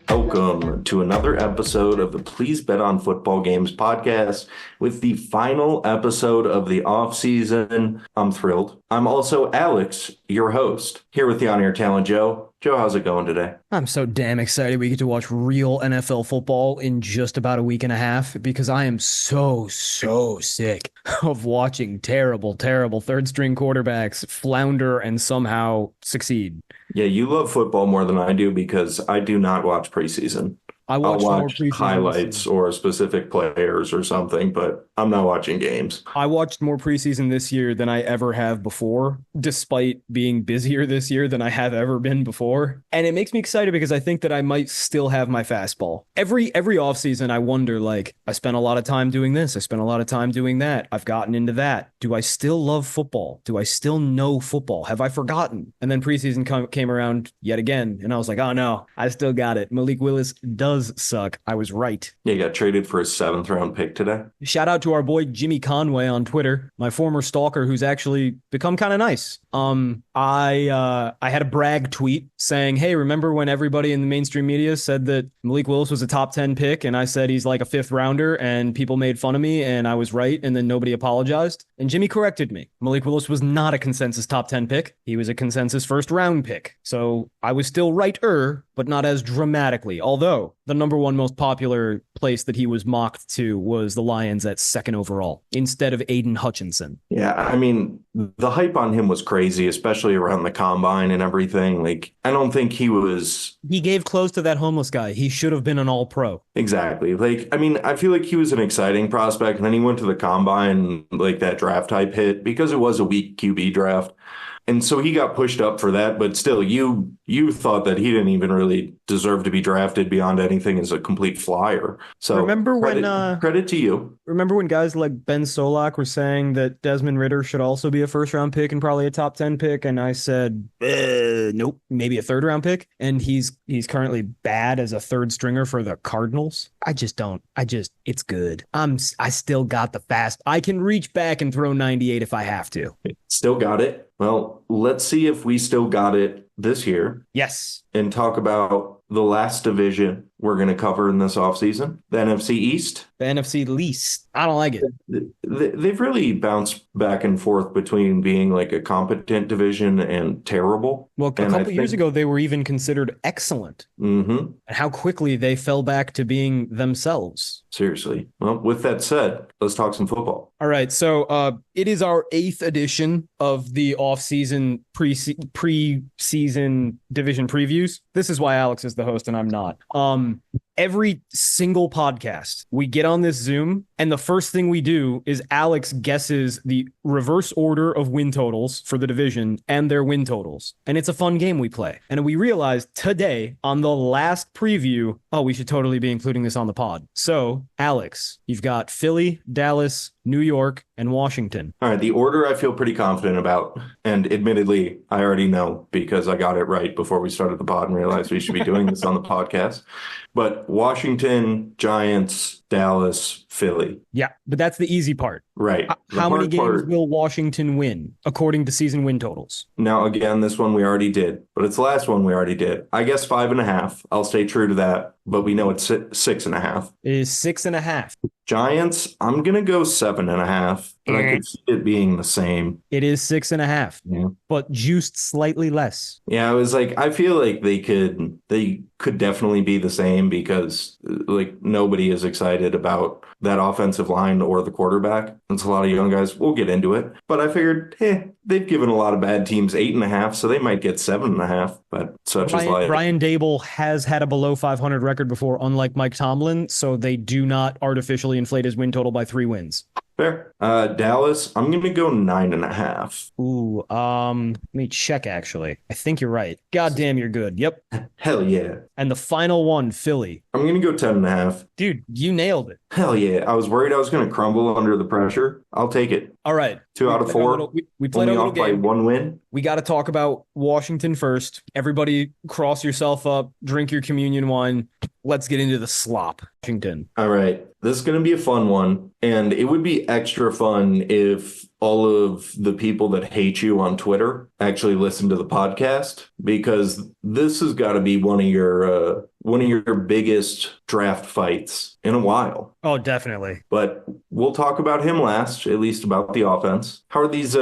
Welcome to another episode of the Please Bet on Football Games podcast with the final episode of the off-season. I'm thrilled. I'm also Alex, your host, here with the on-air talent, Joe. Joe, how's it going today? I'm so damn excited we get to watch real NFL football in just about a week and a half because I am so sick of watching terrible third-string quarterbacks flounder and somehow succeed. Yeah, you love football more than I do because I do not watch preseason. I'll watch highlights or specific players or something, but I'm not watching games. I watched more preseason this year than I ever have before, despite being busier this year than I have ever been before. And it makes me excited because I think that I might still have my fastball. Every offseason, I wonder, I spent a lot of time doing this. I spent a lot of time doing that. I've gotten into that. Do I still love football? Do I still know football? Have I forgotten? And then preseason came around yet again, and I was like, oh no, I still got it. Malik Willis does suck. I was right. Yeah, he got traded for a 7th round pick today. Shout out to our boy Jimmy Conway on Twitter, my former stalker who's actually become kind of nice. I had a brag tweet saying, hey, remember when everybody in the mainstream media said that Malik Willis was a top 10 pick and I said he's like a 5th rounder and people made fun of me and I was right and then nobody apologized? And Jimmy corrected me. Malik Willis was not a consensus top 10 pick. He was a consensus 1st round pick. So I was still right-er, but not as dramatically. Although the number one most popular place that he was mocked to was the Lions at 2nd overall instead of Aiden Hutchinson. Yeah, I mean, the hype on him was crazy, especially around the combine and everything. I don't think he gave close to that homeless guy. He should have been an all-pro. Exactly. I feel like he was an exciting prospect, and then he went to the combine, that draft type hit because it was a weak QB draft. And so he got pushed up for that, but still, you thought that he didn't even really deserve to be drafted beyond anything as a complete flyer. So credit to you. Remember when guys like Ben Solak were saying that Desmond Ridder should also be a 1st round pick and probably a top 10 pick? And I said, nope, maybe a 3rd round pick. And he's currently bad as a 3rd stringer for the Cardinals. It's good. I still got the fast. I can reach back and throw 98 if I have to. Still got it. Well, let's see if we still got it this year. Yes. And talk about the last division we're going to cover in this offseason, the NFC East. The NFC least. I don't like it. They've really bounced back and forth between being a competent division and terrible. Well, a couple years ago, they were even considered excellent. Mm-hmm. And how quickly they fell back to being themselves. Seriously. Well, with that said, let's talk some football. All right. So it is our 8th edition of the off-season pre-season division previews. This is why Alex is the host and I'm not. Every single podcast, we get on this Zoom, and the first thing we do is Alex guesses the reverse order of win totals for the division and their win totals. And it's a fun game we play. And we realized today on the last preview, we should totally be including this on the pod. So, Alex, you've got Philly, Dallas, New York, and Washington. All right, the order I feel pretty confident about. And admittedly, I already know because I got it right before we started the pod and realized we should be doing this on the podcast. But Washington, Giants, Dallas, Philly. Yeah, but that's the easy part. Right. How many games will Washington win, according to season win totals? Now, again, this one we already did, but it's the last one we already did. I guess 5.5. I'll stay true to that, but we know it's 6.5. It is 6.5. Giants, I'm going to go 7.5, but I could see it being the same. It is 6.5, but juiced slightly less. Yeah, I was I feel like they could definitely be the same because nobody is excited about that offensive line or the quarterback. It's a lot of young guys. We'll get into it. But I figured, they've given a lot of bad teams 8.5, so they might get 7.5, but such is life. Brian Dable has had a below 500 record before, unlike Mike Tomlin, so they do not artificially inflate his win total by 3 wins. Fair. Dallas, I'm going to go 9.5. Ooh, let me check, actually. I think you're right. God damn, you're good. Yep. Hell yeah. And the final one, Philly. I'm going to go 10.5. Dude, you nailed it. Hell yeah. I was worried I was going to crumble under the pressure. I'll take it. All right. 2 out of 4. We played only a little off game. by 1 win. We got to talk about Washington first. Everybody cross yourself up, drink your communion wine. let's get into the slop. Washington. All right. This is going to be a fun one. And it would be extra fun if all of the people that hate you on Twitter actually listen to the podcast, because this has got to be one of your biggest draft fights in a while. Oh, definitely. But we'll talk about him last, at least about the offense. How are these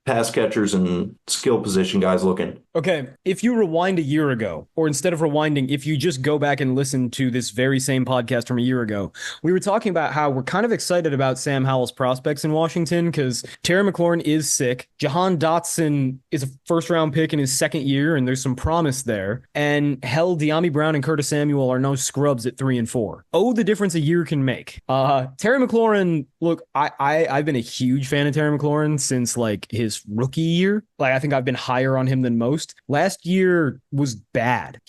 pass catchers and skill position guys looking? Okay, if you rewind a year ago, or instead of rewinding, if you just go back and listen to this very same podcast from a year ago, we were talking about how we're kind of excited about Sam Howell's prospects in Washington because Terry McLaurin is sick. Jahan Dotson is a first-round pick in his second year, and there's some promise there. And hell, De'Ami Brown and Curtis Samuel are no scrubs at 3 and 4. Oh, the difference a year can make. Terry McLaurin, look, I've been a huge fan of Terry McLaurin since like his rookie year. Like I think I've been higher on him than most. Last year was bad.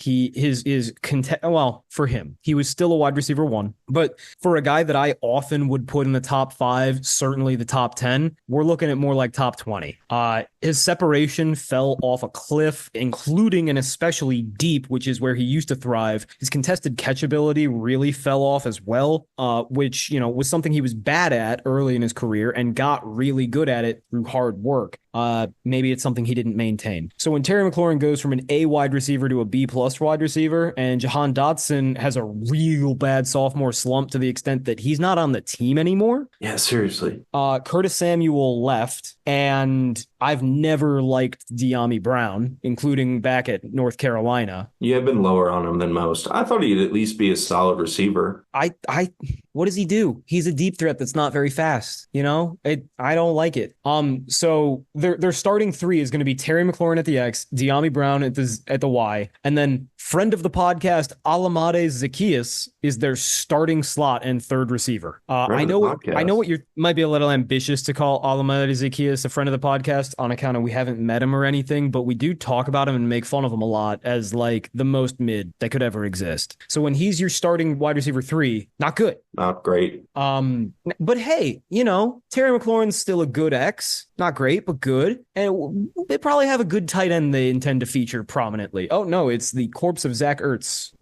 Well, for him, he was still a wide receiver 1, but for a guy that I often would put in the top 5, certainly the top 10, we're looking at more like top 20. His separation fell off a cliff, including and especially deep, which is where he used to thrive. His contested catchability really fell off as well, which, was something he was bad at early in his career and got really good at it through hard work. Maybe it's something he didn't maintain. So when Terry McLaurin goes from an A wide receiver to a B plus wide receiver, and Jahan Dotson has a real bad sophomore slump to the extent that he's not on the team anymore. Yeah, seriously. Curtis Samuel left, and I've never liked De'Ami Brown, including back at North Carolina. You have been lower on him than most. I thought he'd at least be a solid receiver. What does he do? He's a deep threat that's not very fast. I don't like it. So their starting 3 is going to be Terry McLaurin at the X, De'Ami Brown at the Y, and then friend of the podcast Alamade Zaccheaus is their starting slot and third receiver. I know what you might be a little ambitious to call Alamade Zaccheaus a friend of the podcast on account of we haven't met him or anything, but we do talk about him and make fun of him a lot as like the most mid that could ever exist. So when he's your starting wide receiver 3, not good. Not great. But hey, Terry McLaurin's still a good X. Not great, but good. And they probably have a good tight end they intend to feature prominently. Oh, no, it's the corpse of Zach Ertz.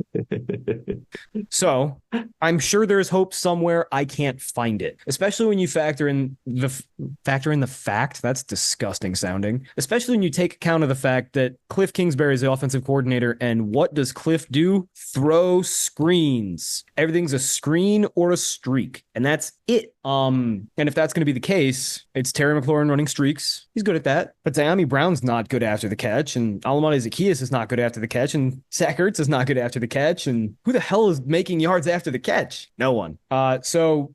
So I'm sure there's hope somewhere. I can't find it, especially when you factor in the fact that's disgusting sounding, especially when you take account of the fact that Cliff Kingsbury is the offensive coordinator. And what does Cliff do? Throw screens. Everything's a screen or a streak. And that's it. And if that's going to be the case, it's Terry McLaurin running streaks. He's good at that. But De'Ami Brown's not good after the catch, and Alamade Zaccheaus is not good after the catch, and Zach Ertz is not good after the catch, and who the hell is making yards after the catch? No one. So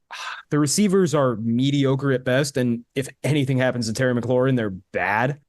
the receivers are mediocre at best, and if anything happens to Terry McLaurin, they're bad.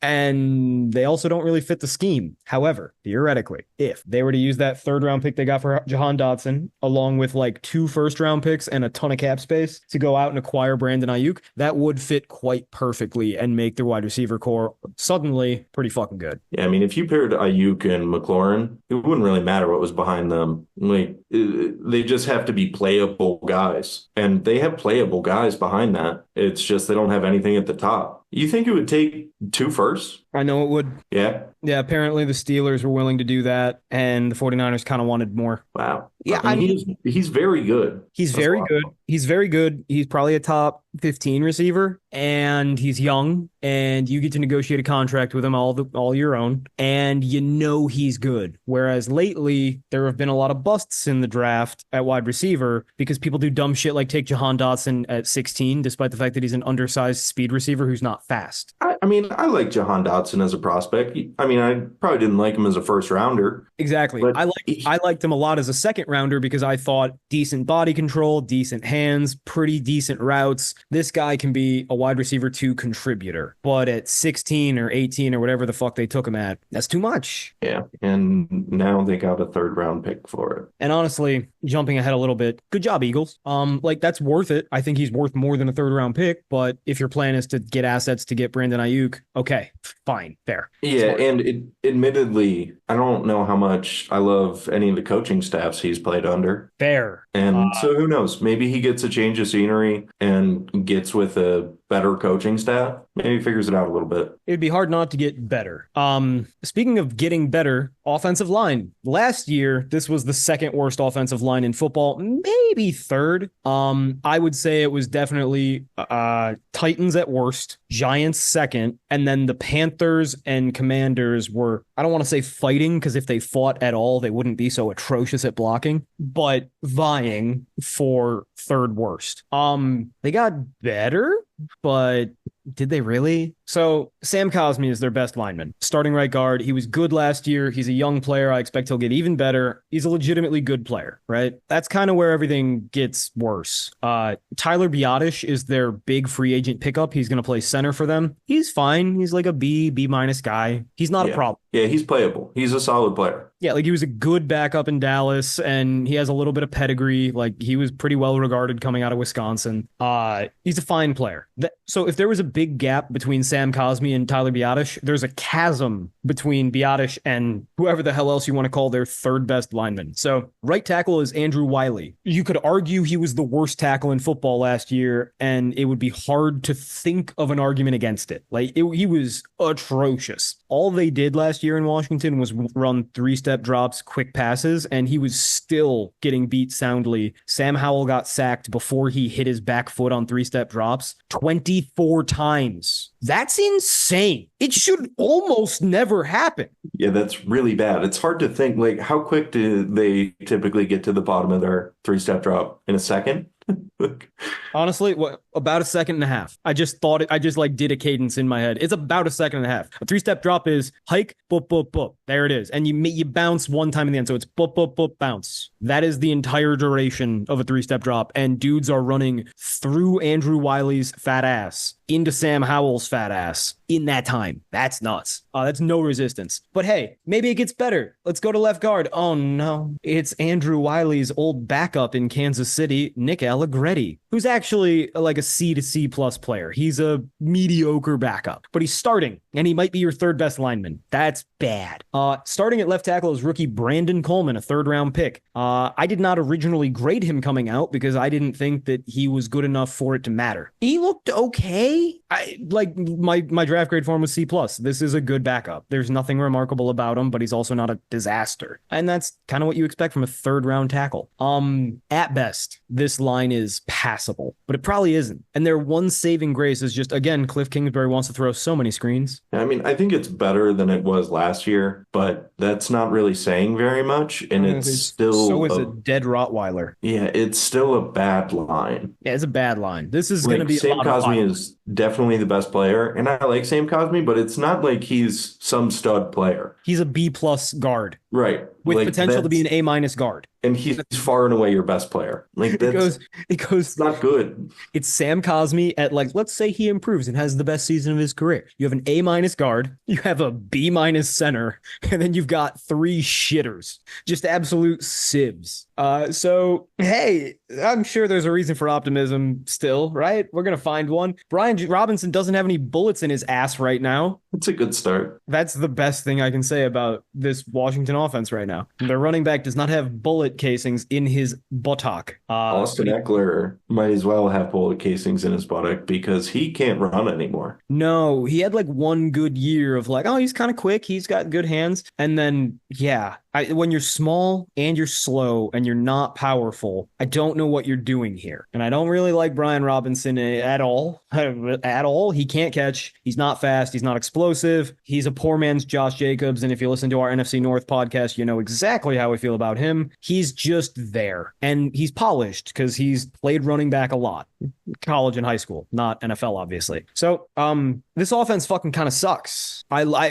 And they also don't really fit the scheme. However, theoretically, if they were to use that 3rd-round pick they got for Jahan Dotson, along with like 2 first-round picks and a ton of cap space to go out and acquire Brandon Ayuk, that would fit quite perfectly and make their wide receiver core suddenly pretty fucking good. Yeah, I mean, if you paired Ayuk and McLaurin, it wouldn't really matter what was behind them. Like, they just have to be playable guys, and they have playable guys behind that. It's just they don't have anything at the top. You think it would take 2 firsts? I know it would. Yeah. Yeah, apparently the Steelers were willing to do that, and the 49ers kind of wanted more. Wow. Yeah, I mean, he's very good. He's very good. He's very good. He's probably a top 15 receiver, and he's young, and you get to negotiate a contract with him all your own, and he's good. Whereas lately, there have been a lot of busts in the draft at wide receiver because people do dumb shit like take Jahan Dotson at 16, despite the fact that he's an undersized speed receiver who's not fast. I mean, I like Jahan Dotson as a prospect. I mean, I probably didn't like him as a first rounder. Exactly. I liked him a lot as a second rounder because I thought decent body control, decent hands, pretty decent routes. This guy can be a wide receiver 2 contributor. But at 16 or 18 or whatever the fuck they took him at, that's too much. Yeah. And now they got a 3rd-round pick for it. And honestly, jumping ahead a little bit, good job, Eagles. That's worth it. I think he's worth more than a 3rd-round pick. But if your plan is to get assets to get Brandon Ayuk, okay, fine, fair. Yeah, smart. And admittedly, I don't know how much I love any of the coaching staffs he's played under. Fair. And so who knows? Maybe he gets a change of scenery and gets with a better coaching staff, maybe figures it out a little bit. It'd be hard not to get better. Speaking of getting better, offensive line. Last year, this was the second worst offensive line in football, maybe third. I would say it was definitely Titans at worst, Giants second, and then the Panthers and Commanders were, I don't want to say fighting, because if they fought at all, they wouldn't be so atrocious at blocking, but vying for third worst. They got better, but did they really? So Sam Cosmi is their best lineman, starting right guard. He was good last year. He's a young player. I expect he'll get even better. He's a legitimately good player, right? That's kind of where everything gets worse. Tyler Biotish is their big free agent pickup. He's going to play center for them. He's fine. He's like a B minus guy. He's not a problem. Yeah, he's playable. He's a solid player. Yeah, like he was a good backup in Dallas, and he has a little bit of pedigree. Like he was pretty well regarded coming out of Wisconsin. He's a fine player. So if there was a big gap between Sam Cosmi and Tyler Biotish, there's a chasm between Biotish and whoever the hell else you want to call their third best lineman. So right tackle is Andrew Wiley. You could argue he was the worst tackle in football last year, and it would be hard to think of an argument against it. Like he was atrocious. All they did last year in Washington was run three-step drops, quick passes, and he was still getting beat soundly. Sam Howell got sacked before he hit his back foot on three-step drops 24 times. That's insane. It should almost never happen. Yeah, that's really bad. It's hard to think, like, how quick do they typically get to the bottom of their three-step drop? In a second? Honestly, about a second and a half. I just like did a cadence in my head. It's about a second and a half. A three-step drop is hike, boop, boop, boop. There it is. And you bounce one time in the end. So it's boop, boop, boop, bounce. That is the entire duration of a three-step drop. And dudes are running through Andrew Wiley's fat ass into Sam Howell's fat ass in that time. That's nuts. That's no resistance. But hey, maybe it gets better. Let's go to left guard. Oh no. It's Andrew Wiley's old backup in Kansas City, Nick Allegretti, who's actually like a C to C plus player. He's a mediocre backup, but he's starting, and he might be your third best lineman. That's bad. Starting at left tackle is rookie Brandon Coleman, a third round pick. I did not originally grade him coming out because I didn't think that he was good enough for it to matter. He looked okay. My draft grade for him was C plus. This is a good backup. There's nothing remarkable about him, but he's also not a disaster. And that's kind of what you expect from a third round tackle. At best, this line is passable, but it probably isn't. And their one saving grace is just, again, Cliff Kingsbury wants to throw so many screens. I mean, I think it's better than it was last year, but that's not really saying very much. And it's still... So is a dead Rottweiler. Yeah, it's still a bad line. Yeah, it's a bad line. This is going to be Sam Cosmi is definitely the best player, and I like Sam Cosmi, but it's not like he's some stud player. He's a B plus guard. Right. With potential to be an A minus guard. And he's far and away your best player. Like that's it goes not good. It's Sam Cosmi at, like, let's say he improves and has the best season of his career. You have an A minus guard, you have a B minus center, and then you've got three shitters. Just absolute sieves. So hey, I'm sure there's a reason for optimism still, right? We're gonna find one. Brian Robinson doesn't have any bullets in his ass right now. It's a good start. That's the best thing I can say about this Washington offense right now. Their running back does not have bullet casings in his buttock. Austin Eckler might as well have bullet casings in his buttock because he can't run anymore. No, he had like one good year of like, oh, he's kind of quick. He's got good hands. And then, yeah, when you're small and you're slow and you're not powerful, I don't know what you're doing here. And I don't really like Brian Robinson at all. At all. He can't catch. He's not fast. He's not explosive. He's a poor man's Josh Jacobs. And if you listen to our NFC North podcast, you know exactly how we feel about him. He's just there. And he's polished because he's played running back a lot. College and high school, not NFL, obviously. So this offense fucking kind of sucks.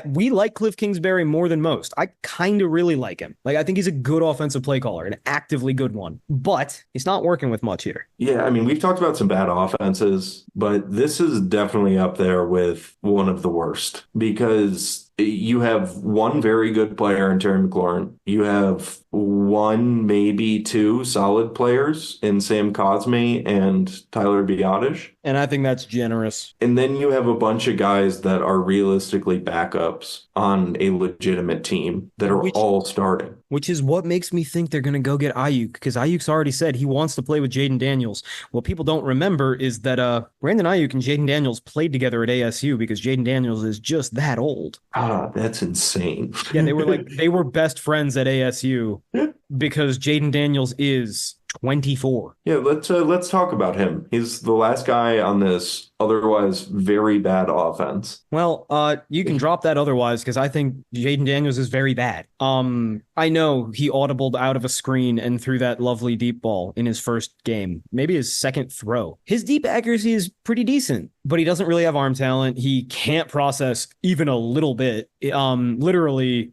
We like Cliff Kingsbury more than most. I kind of really like him. Like, I think he's a good offensive play caller, an actively good one, but he's not working with much here. Yeah, I mean, we've talked about some bad offenses, but this is definitely up there with one of the worst because you have one very good player in Terry McLaurin. You have one, maybe two solid players in Sam Cosmi and Tyler Biotish. And I think that's generous. And then you have a bunch of guys that are realistically backups on a legitimate team that are Which all starting. which is what makes me think they're going to go get Ayuk, because Ayuk's already said he wants to play with Jaden Daniels. What people don't remember is that Brandon Ayuk and Jaden Daniels played together at ASU because Jaden Daniels is just that old. Ah, that's insane. Yeah, they were best friends at ASU because Jaden Daniels is 24. Yeah, let's talk about him. He's the last guy on this otherwise very bad offense. Well, you can drop that otherwise because I think Jaden Daniels is very bad. I know he audibled out of a screen and threw that lovely deep ball in his first game, maybe his second throw. His deep accuracy is pretty decent, but he doesn't really have arm talent. He can't process even a little bit. Literally,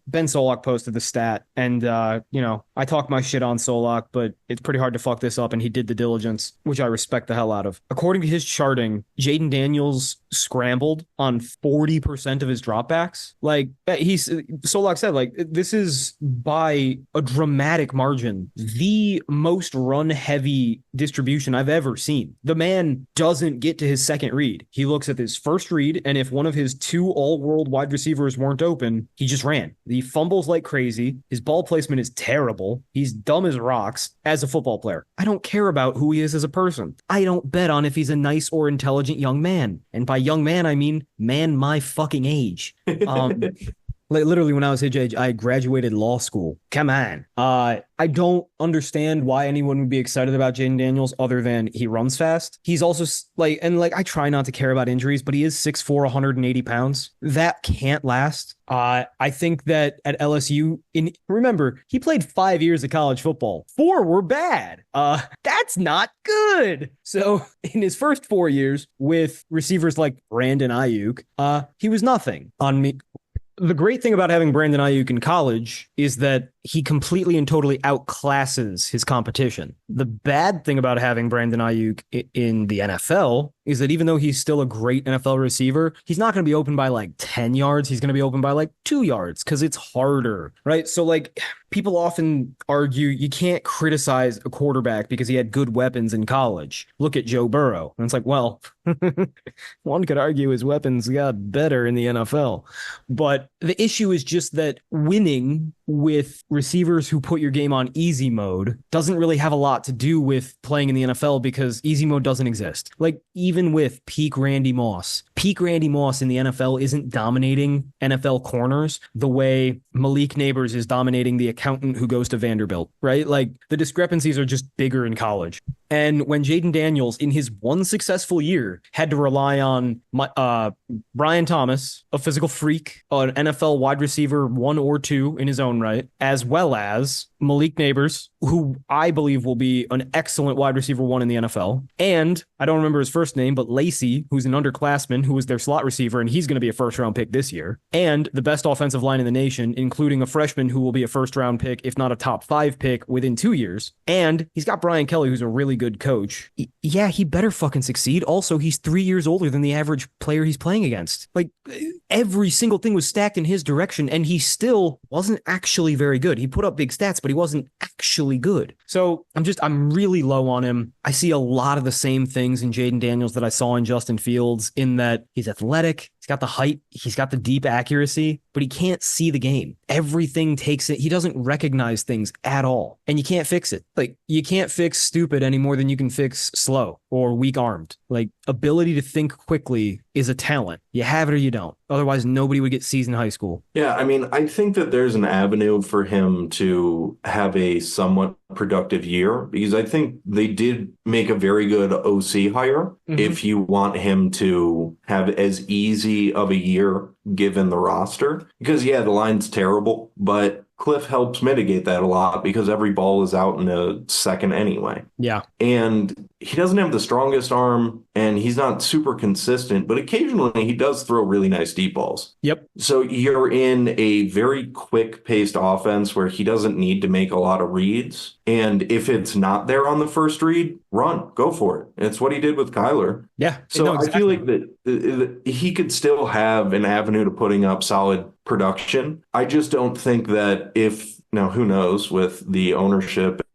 Ben Solak posted the stat, and I talk my shit on Solak, but it's pretty hard to fuck this up, and he did the diligence, which I respect the hell out of. According to his charting, Jaden Daniels scrambled on 40% of his dropbacks. Like Solak said, like this is by a dramatic margin the most run heavy distribution I've ever seen. The man doesn't get to his second read. He looks at his first read, and if one of his two all-world wide receivers weren't open, he just ran. He fumbles like crazy. His ball placement is terrible. He's dumb as rocks as a football player. I don't care about who he is as a person. I don't bet on if he's a nice or intelligent young man. And by young man, I mean man my fucking age. Literally, when I was his age, I graduated law school. Come on. I don't understand why anyone would be excited about Jaden Daniels other than he runs fast. He's also I try not to care about injuries, but he is 6'4", 180 pounds. That can't last. I think that at LSU, remember, he played 5 years of college football. 4 were bad. That's not good. So in his first 4 years with receivers like Brandon Ayuk, he was nothing on me. The great thing about having Brandon Ayuk in college is that he completely and totally outclasses his competition. The bad thing about having Brandon Ayuk in the NFL is that even though he's still a great NFL receiver, he's not going to be open by like 10 yards. He's going to be open by like 2 yards because it's harder, right? So like people often argue you can't criticize a quarterback because he had good weapons in college. Look at Joe Burrow. And it's like, well, one could argue his weapons got better in the NFL. But the issue is just that winning with receivers who put your game on easy mode doesn't really have a lot to do with playing in the NFL because easy mode doesn't exist. Like even with peak Randy Moss in the NFL isn't dominating NFL corners the way Malik Neighbors is dominating the accountant who goes to Vanderbilt, right? Like the discrepancies are just bigger in college. And when Jaden Daniels, in his one successful year, had to rely on Brian Thomas, a physical freak, an NFL wide receiver 1 or 2 in his own right, as well as Malik Neighbors, who I believe will be an excellent wide receiver 1 in the NFL, and I don't remember his first name, but Lacey, who's an underclassman, who was their slot receiver, and he's going to be a first-round pick this year, and the best offensive line in the nation, including a freshman who will be a first-round pick, if not a top 5 pick, within 2 years, and he's got Brian Kelly, who's a really good coach. Yeah, he better fucking succeed. Also, he's 3 years older than the average player he's playing against. Like, every single thing was stacked in his direction, and he still wasn't actually very good. He put up big stats, but he wasn't actually good. So I'm really low on him. I see a lot of the same things in Jaden Daniels that I saw in Justin Fields, in that he's athletic, he's got the height, he's got the deep accuracy, but he can't see the game. Everything takes it. He doesn't recognize things at all. And you can't fix it. Like, you can't fix stupid any more than you can fix slow or weak armed. Like, ability to think quickly is a talent. You have it or you don't. Otherwise, nobody would get C's in high school. Yeah, I mean, I think that there's an avenue for him to have a somewhat productive year because I think they did make a very good OC hire if you want him to have as easy of a year given the roster. Because, yeah, the line's terrible, but Cliff helps mitigate that a lot because every ball is out in a second anyway. Yeah. And he doesn't have the strongest arm and he's not super consistent, but occasionally he does throw really nice deep balls. Yep. So you're in a very quick paced offense where he doesn't need to make a lot of reads. And if it's not there on the first read, run, go for it. It's what he did with Kyler. Yeah. So no, exactly. I feel like that he could still have an avenue to putting up solid production. I just don't think that now who knows with the ownership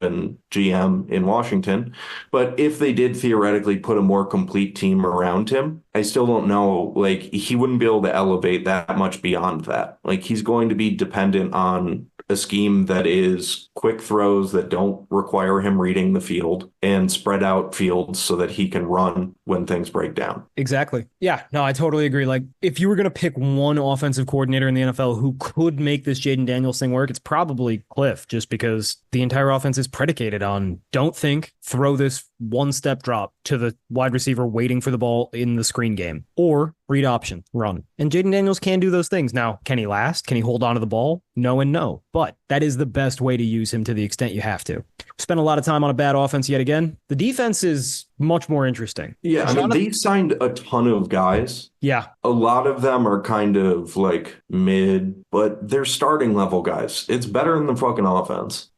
GM in Washington. But if they did theoretically put a more complete team around him, I still don't know. Like, he wouldn't be able to elevate that much beyond that. Like, he's going to be dependent on a scheme that is quick throws that don't require him reading the field and spread out fields so that he can run when things break down. Exactly. Yeah, no, I totally agree. Like, if you were going to pick one offensive coordinator in the NFL who could make this Jaden Daniels thing work, it's probably Cliff, just because the entire offense is predicated on don't think, throw this one-step drop to the wide receiver waiting for the ball in the screen game, or read option, run. And Jaden Daniels can do those things. Now, can he last? Can he hold on to the ball? No and no. But that is the best way to use him to the extent you have to. Spent a lot of time on a bad offense yet again. The defense is much more interesting. Yeah, I mean, they signed a ton of guys. Yeah. A lot of them are kind of like mid, but they're starting level guys. It's better than the fucking offense.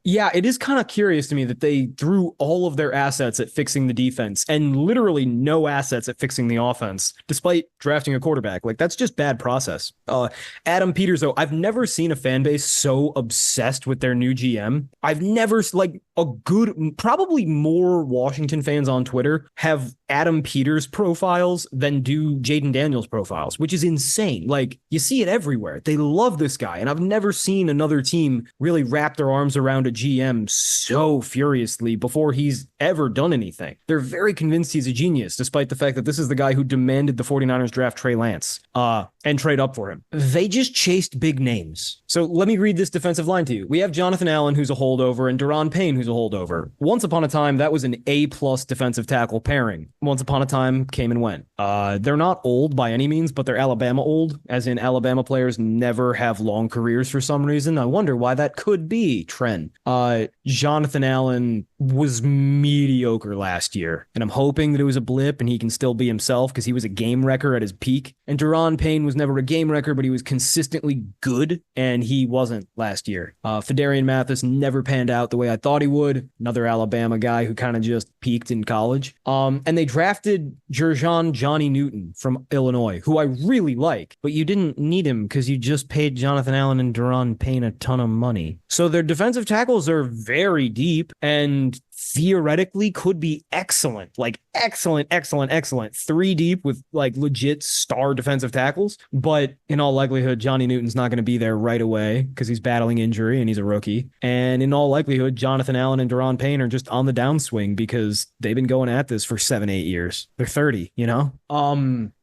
Yeah, it is kind of curious to me that they threw all of their assets at fixing the defense and literally no assets at fixing the offense, despite drafting a quarterback. Like, that's just bad process. Adam Peters, though, I've never seen a fan base so obsessed with their new GM. I've never, like, probably more Washington fans on Twitter have Adam Peters profiles than do Jaden Daniels profiles, which is insane. Like, you see it everywhere. They love this guy, and I've never seen another team really wrap their arms around a GM so furiously before he's ever done anything. They're very convinced he's a genius, despite the fact that this is the guy who demanded the 49ers draft Trey Lance and trade up for him. They just chased big names. So let me read this defensive line to you. We have Jonathan Allen, who's a holdover, and Daron Payne, who's a holdover. Once upon a time, that was an A-plus defensive tackle pairing. Once upon a time, came and went. They're not old by any means, but they're Alabama old, as in Alabama players never have long careers for some reason. I wonder why that could be, Trent. Jonathan Allen was mediocre last year, and I'm hoping that it was a blip and he can still be himself because he was a game wrecker at his peak. And Daron Payne was never a game wrecker, but he was consistently good, and he wasn't last year. Fedarian Mathis never panned out the way I thought he would. Another Alabama guy who kind of just peaked in college. And they drafted Jerjon Johnny Newton from Illinois, who I really like, but you didn't need him because you just paid Jonathan Allen and Daron Payne a ton of money. So their defensive tackles are very deep and theoretically could be excellent, like excellent. 3 deep with like legit star defensive tackles. But in all likelihood, Johnny Newton's not going to be there right away because he's battling injury and he's a rookie. And in all likelihood, Jonathan Allen and Daron Payne are just on the downswing because they've been going at this for 7-8 years. They're 30, you know?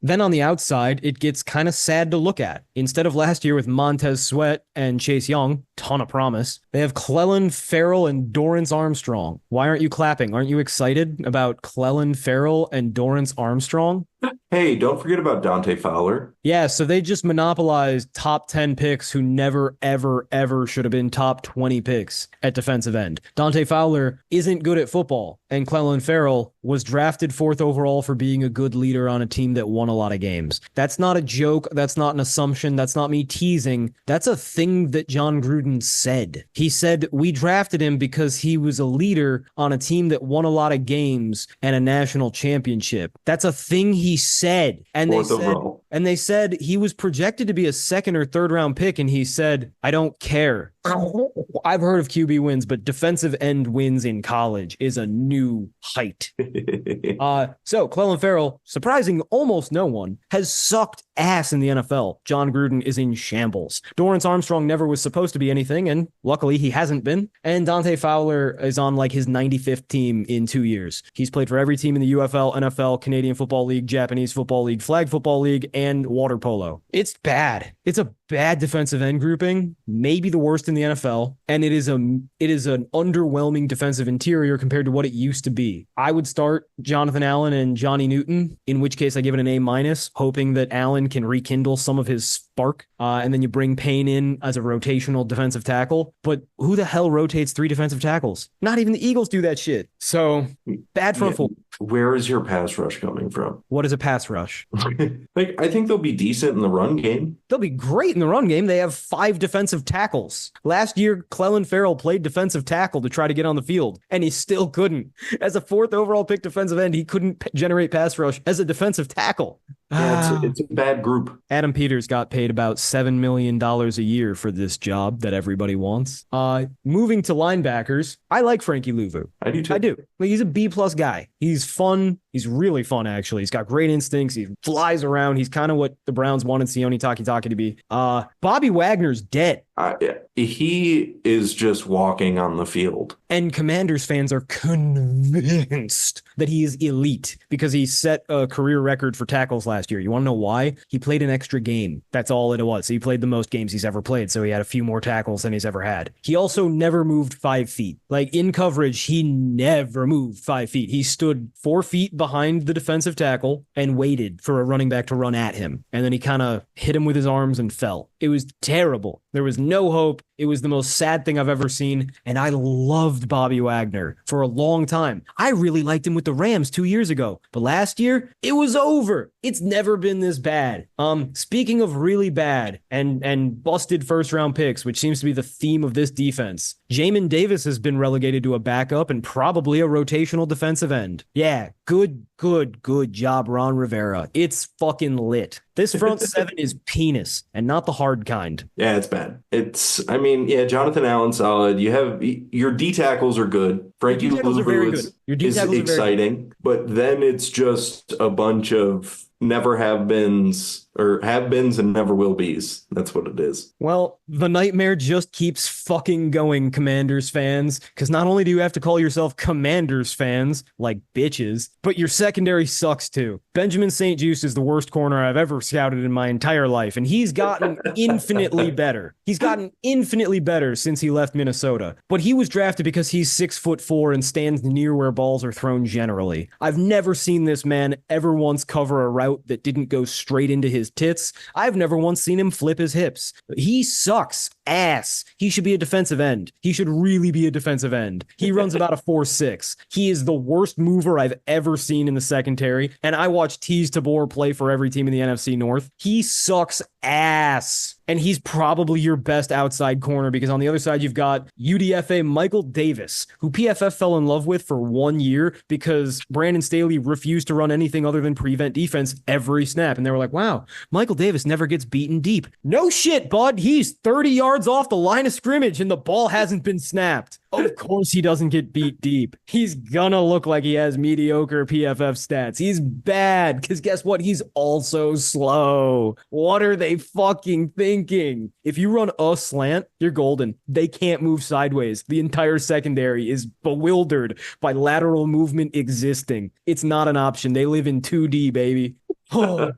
Then on the outside, it gets kind of sad to look at. Instead of last year with Montez Sweat and Chase Young, ton of promise, they have Clelin Ferrell and Dorrance Armstrong. Why aren't you clapping? Aren't you excited about Clelin Ferrell and Dorrance Armstrong? Hey, don't forget about Dante Fowler. Yeah, so they just monopolized top 10 picks who never, ever should have been top 20 picks at defensive end. Dante Fowler isn't good at football, and Clelin Ferrell was drafted 4th overall for being a good leader on a team that won a lot of games. That's not a joke. That's not an assumption. That's not me teasing. That's a thing that John Gruden said. He said we drafted him because he was a leader on a team that won a lot of games and a national championship. That's a thing he said. And they said he was projected to be a 2nd or 3rd round pick, and he said, I don't care. I've heard of QB wins, but defensive end wins in college is a new height. So Clelin Ferrell, surprising almost no one, has sucked ass in the NFL. John Gruden is in shambles. Dorrance Armstrong never was supposed to be anything, and luckily he hasn't been. And Dante Fowler is on like his 95th team in 2 years. He's played for every team in the UFL, NFL, Canadian Football League, Japanese Football League, Flag Football League, and water polo. It's bad. It's a bad defensive end grouping, maybe the worst in the NFL, and it is an underwhelming defensive interior compared to what it used to be. I would start Jonathan Allen and Johnny Newton, in which case I give it an A-, hoping that Allen can rekindle some of his spark, and then you bring Payne in as a rotational defensive tackle. But who the hell rotates 3 defensive tackles? Not even the Eagles do that shit. So, bad front foot. Where is your pass rush coming from? What is a pass rush? Like, I think they'll be decent in the run game. They'll be great in the run game. They have 5 defensive tackles. Last year, Clelin Ferrell played defensive tackle to try to get on the field, and he still couldn't. As a 4th overall pick defensive end, he couldn't generate pass rush as a defensive tackle. Yeah, Ah. it's a bad group. Adam Peters got paid about $7 million a year for this job that everybody wants. Moving to linebackers, I like Frankie Louvu. I do I too. do. Like, he's a B plus guy. He's fun. He's really fun, actually. He's got great instincts. He flies around. He's kind of what the Browns wanted Sione Takitaki to be. Bobby Wagner's dead. He is just walking on the field. And Commanders fans are convinced that he is elite because he set a career record for tackles last year. You want to know why? He played an extra game. That's all it was. He played the most games he's ever played, so he had a few more tackles than he's ever had. He also never moved 5 feet. Like, in coverage, he never moved 5 feet. He stood 4 feet behind the defensive tackle and waited for a running back to run at him. And then he kind of hit him with his arms and fell. It was terrible. There was no hope. It was the most sad thing I've ever seen, and I loved Bobby Wagner for a long time. I really liked him with the Rams 2 years ago, but last year, it was over. It's never been this bad. Speaking of really bad and busted first-round picks, which seems to be the theme of this defense, Jamin Davis has been relegated to a backup and probably a rotational defensive end. Yeah, good job, Ron Rivera. It's fucking lit. This front seven is penis, and not the hard kind. Yeah, it's bad. Jonathan Allen solid. You have your D tackles are good. Frankie Louvu is exciting, but then it's just a bunch of never have beens or have beens and never will be's. That's what it is. Well, the nightmare just keeps fucking going, Commanders fans, because not only do you have to call yourself Commanders fans, like bitches, but your secondary sucks too. Benjamin St. Juste is the worst corner I've ever scouted in my entire life, and he's gotten infinitely better. He's gotten infinitely better since he left Minnesota, but he was drafted because he's 6'4" and stands near where balls are thrown generally. I've never seen this man ever once cover a route that didn't go straight into his tits. I've never once seen him flip his hips. He sucks ass. He should be a defensive end. He should really be a defensive end. He runs about a 4.6. He is the worst mover I've ever seen in the secondary, and I watch Teez Tabor play for every team in the NFC North. He sucks ass. And he's probably your best outside corner because on the other side, you've got UDFA Michael Davis, who PFF fell in love with for 1 year because Brandon Staley refused to run anything other than prevent defense every snap. And they were like, wow, Michael Davis never gets beaten deep. No shit, bud. He's 30 yards off the line of scrimmage and the ball hasn't been snapped. Of course he doesn't get beat deep. He's gonna look like he has mediocre PFF stats. He's bad because guess what? He's also slow. What are they fucking thinking? If you run a slant, you're golden. They can't move sideways. The entire secondary is bewildered by lateral movement existing. It's not an option. They live in 2D, baby. Oh.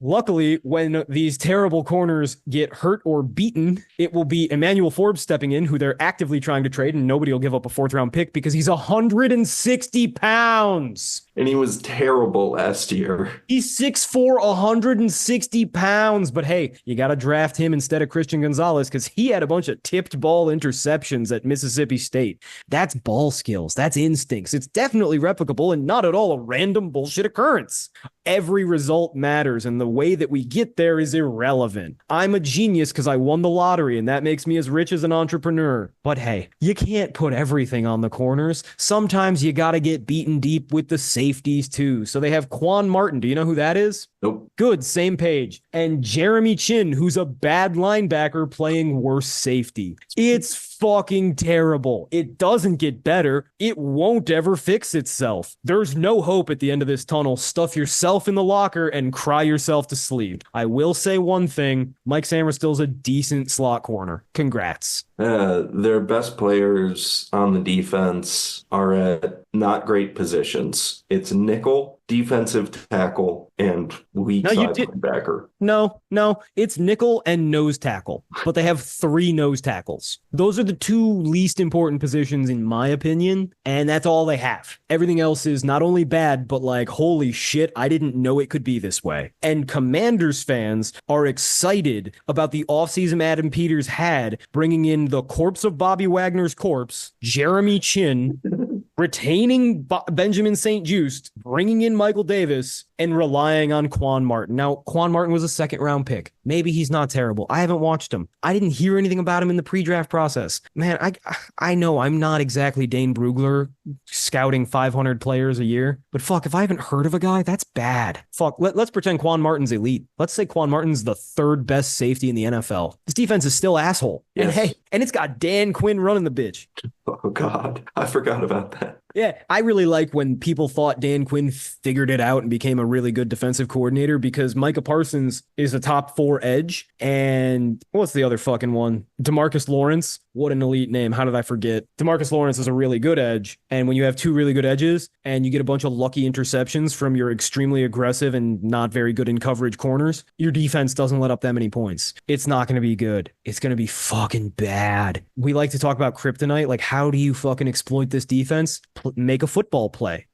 Luckily, when these terrible corners get hurt or beaten, it will be Emmanuel Forbes stepping in, who they're actively trying to trade, and nobody will give up a 4th-round pick because he's 160 pounds. And he was terrible last year. He's 6'4", 160 pounds. But hey, you got to draft him instead of Christian Gonzalez because he had a bunch of tipped ball interceptions at Mississippi State. That's ball skills. That's instincts. It's definitely replicable and not at all a random bullshit occurrence. Every result matters, and the way that we get there is irrelevant. I'm a genius because I won the lottery, and that makes me as rich as an entrepreneur. But hey, you can't put everything on the corners. Sometimes you got to get beaten deep with the safeties too. So they have Quan Martin. Do you know who that is? Nope. Good, same page. And Jeremy Chin, who's a bad linebacker playing worse safety. It's fucking terrible. It doesn't get better. It won't ever fix itself. There's no hope at the end of this tunnel. Stuff yourself in the locker and cry yourself to sleep. I will say one thing. Mike Sainristil's a decent slot corner. Congrats. Their best players on the defense are at not great positions. It's nickel, defensive tackle, and weak side linebacker. No, it's nickel and nose tackle, but they have 3 nose tackles. Those are the 2 least important positions in my opinion, and that's all they have. Everything else is not only bad, but like, holy shit, I didn't know it could be this way. And Commanders fans are excited about the offseason Adam Peters had, bringing in the corpse of Bobby Wagner's corpse, Jeremy Chin, retaining Benjamin St. Juste, bringing in Michael Davis and relying on Quan Martin. Now, Quan Martin was a second-round pick. Maybe he's not terrible. I haven't watched him. I didn't hear anything about him in the pre-draft process. Man, I know I'm not exactly Dane Brugler scouting 500 players a year, but fuck, if I haven't heard of a guy, that's bad. Fuck, let's pretend Quan Martin's elite. Let's say Quan Martin's the third best safety in the NFL. This defense is still asshole. Yes. And hey, and it's got Dan Quinn running the bitch. Oh, God. I forgot about that. Yeah, I really like when people thought Dan Quinn figured it out and became a really good defensive coordinator, because Micah Parsons is a top 4 edge. And what's the other fucking one? DeMarcus Lawrence. What an elite name. How did I forget? DeMarcus Lawrence is a really good edge. And when you have 2 really good edges and you get a bunch of lucky interceptions from your extremely aggressive and not very good in coverage corners, your defense doesn't let up that many points. It's not going to be good. It's going to be fucking bad. We like to talk about kryptonite. Like, how do you fucking exploit this defense? Make a football play.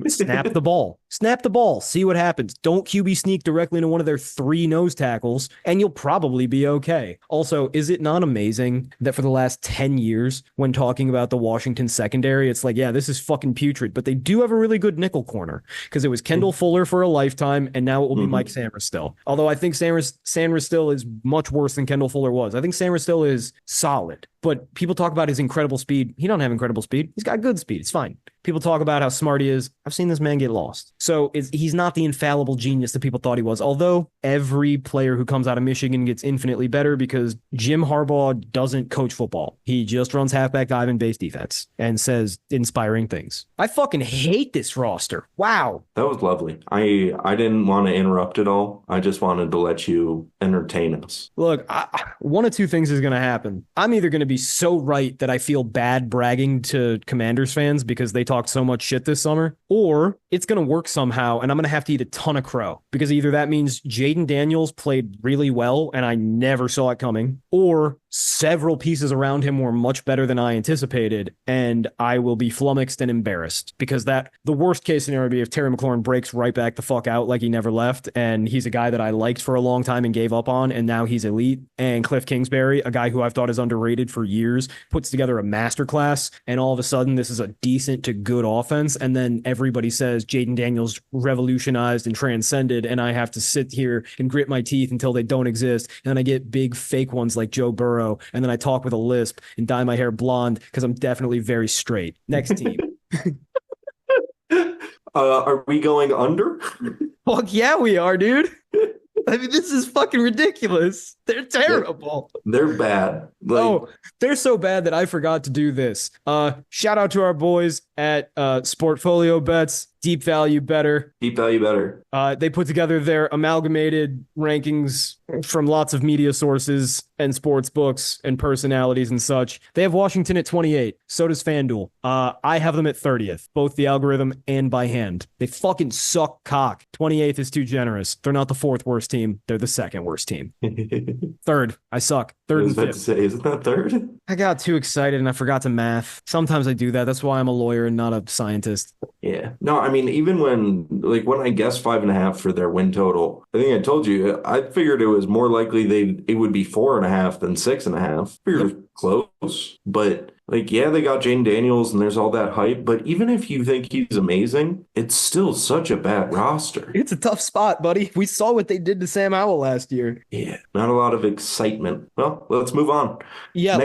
Snap the ball. Snap the ball. See what happens. Don't QB sneak directly into one of their 3 nose tackles, and you'll probably be okay. Also, is it not amazing that for the last 10 years, when talking about the Washington secondary, it's like, yeah, this is fucking putrid, but they do have a really good nickel corner, because it was Kendall Fuller for a lifetime, and now it will be Mike Sainristil. Although I think Sainristil is much worse than Kendall Fuller was. I think Sainristil is solid, but people talk about his incredible speed. He don't have incredible speed. He's got good speed. It's fine. People talk about how smart he is. I've seen this man get lost. So he's not the infallible genius that people thought he was, although every player who comes out of Michigan gets infinitely better because Jim Harbaugh doesn't coach football. He just runs halfback dive and base defense and says inspiring things. I fucking hate this roster. Wow. That was lovely. I didn't want to interrupt it all. I just wanted to let you entertain us. Look, one of 2 things is going to happen. I'm either going to be so right that I feel bad bragging to Commanders fans because they talked so much shit this summer, or it's going to work somehow and I'm going to have to eat a ton of crow, because either that means Jaden Daniels played really well and I never saw it coming, or several pieces around him were much better than I anticipated and I will be flummoxed and embarrassed, because the worst case scenario would be if Terry McLaurin breaks right back the fuck out like he never left, and he's a guy that I liked for a long time and gave up on, and now he's elite, and Cliff Kingsbury, a guy who I've thought is underrated for years, puts together a masterclass, and all of a sudden this is a decent to good offense, and then everybody says Jaden Daniels revolutionized and transcended, and I have to sit here and grit my teeth until they don't exist, and then I get big fake ones like Joe Burrow, and then I talk with a lisp and dye my hair blonde because I'm definitely very straight. Next team. Are we going under? Fuck yeah, we are, dude. I mean, this is fucking ridiculous. They're terrible. They're bad. They're so bad that I forgot to do this. Shout out to our boys at Sportfolio Bets. Deep Value Better. Deep Value Better. They put together their amalgamated rankings from lots of media sources and sports books and personalities and such. They have Washington at 28. So does FanDuel. I have them at 30th, both the algorithm and by hand. They fucking suck cock. 28th is too generous. They're not the 4th worst team. They're the 2nd worst team. 3rd. I suck. 3rd and 5th. Isn't that 3rd? I got too excited and I forgot to math. Sometimes I do that. That's why I'm a lawyer and not a scientist. Yeah. No, I mean, even when I guessed 5.5 for their win total, I think I told you, I figured it was more likely it would be 4.5 than 6.5. Figured it was close, but yeah, they got Jane Daniels and there's all that hype, but even if you think he's amazing, it's still such a bad roster. It's a tough spot, buddy. We saw what they did to Sam Howell last year. Yeah, not a lot of excitement. Well, let's move on. Yeah,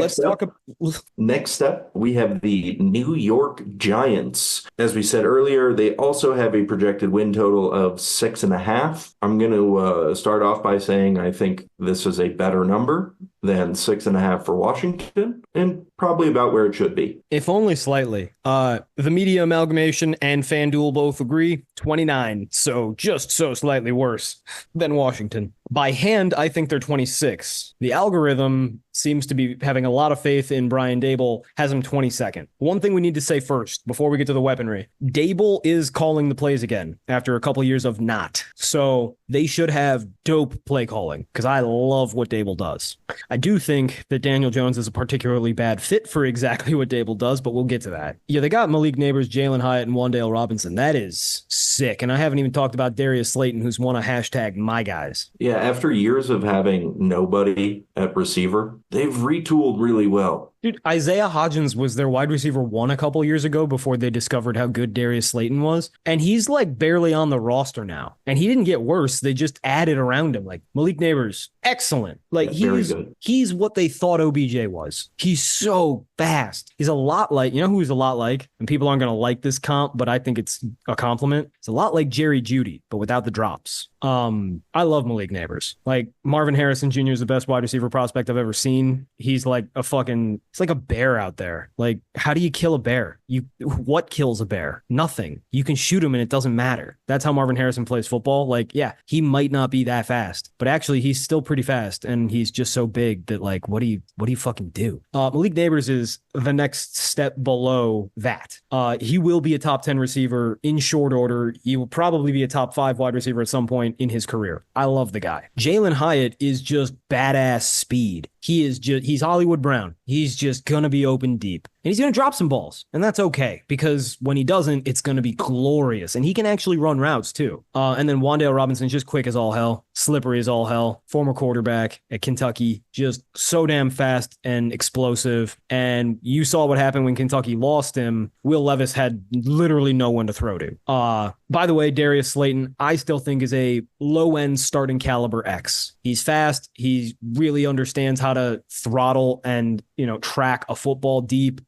Next step, we have the New York Giants. As we said earlier, they also have a projected win total of 6.5. I'm going to start off by saying I think this is a better number than 6.5 for Washington, and probably about where it should be. If only slightly. The media amalgamation and FanDuel both agree, 29. So just so slightly worse than Washington. By hand, I think they're 26. The algorithm seems to be having a lot of faith in Brian Daboll, has him 22nd. One thing we need to say first, before we get to the weaponry, Daboll is calling the plays again after a couple years of not. So they should have dope play calling, because I love what Daboll does. I do think that Daniel Jones is a particularly bad fit for exactly what Daboll does, but we'll get to that. Yeah, they got Malik Neighbors, Jalen Hyatt, and Wan'Dale Robinson. That is sick. And I haven't even talked about Darius Slayton, who's won a hashtag My Guys. Yeah, Yeah, after years of having nobody at receiver, they've retooled really well. Dude, Isaiah Hodgins was their wide receiver one a couple years ago before they discovered how good Darius Slayton was. And he's like barely on the roster now. And he didn't get worse. They just added around him. Like Malik Neighbors, excellent. Like Yeah, very good. he's what they thought OBJ was. He's so fast. He's a lot like, you know who he's a lot like? And people aren't going to like this comp, but I think it's a compliment. It's a lot like Jerry Jeudy, but without the drops. I love Malik Neighbors. Like Marvin Harrison Jr. is the best wide receiver prospect I've ever seen. He's like it's like a bear out there. Like, how do you kill a bear? What kills a bear? Nothing. You can shoot him and it doesn't matter. That's how Marvin Harrison plays football. Like, yeah, he might not be that fast, but actually he's still pretty fast and he's just so big that like, what do you fucking do? Malik Neighbors is the next step below that. He will be a top 10 receiver in short order. He will probably be a top 5 wide receiver at some point in his career. I love the guy. Jalen Hyatt is just badass speed. He's Hollywood Brown. He's just going to be open deep. And he's going to drop some balls. And that's okay because when he doesn't, it's going to be glorious. And he can actually run routes too. And then Wan'Dale Robinson's just quick as all hell, slippery as all hell, former quarterback at Kentucky, just so damn fast and explosive. And you saw what happened when Kentucky lost him. Will Levis had literally no one to throw to. By the way, Darius Slayton, I still think is a low-end starting caliber X. He's fast. He really understands how to throttle and, track a football deep.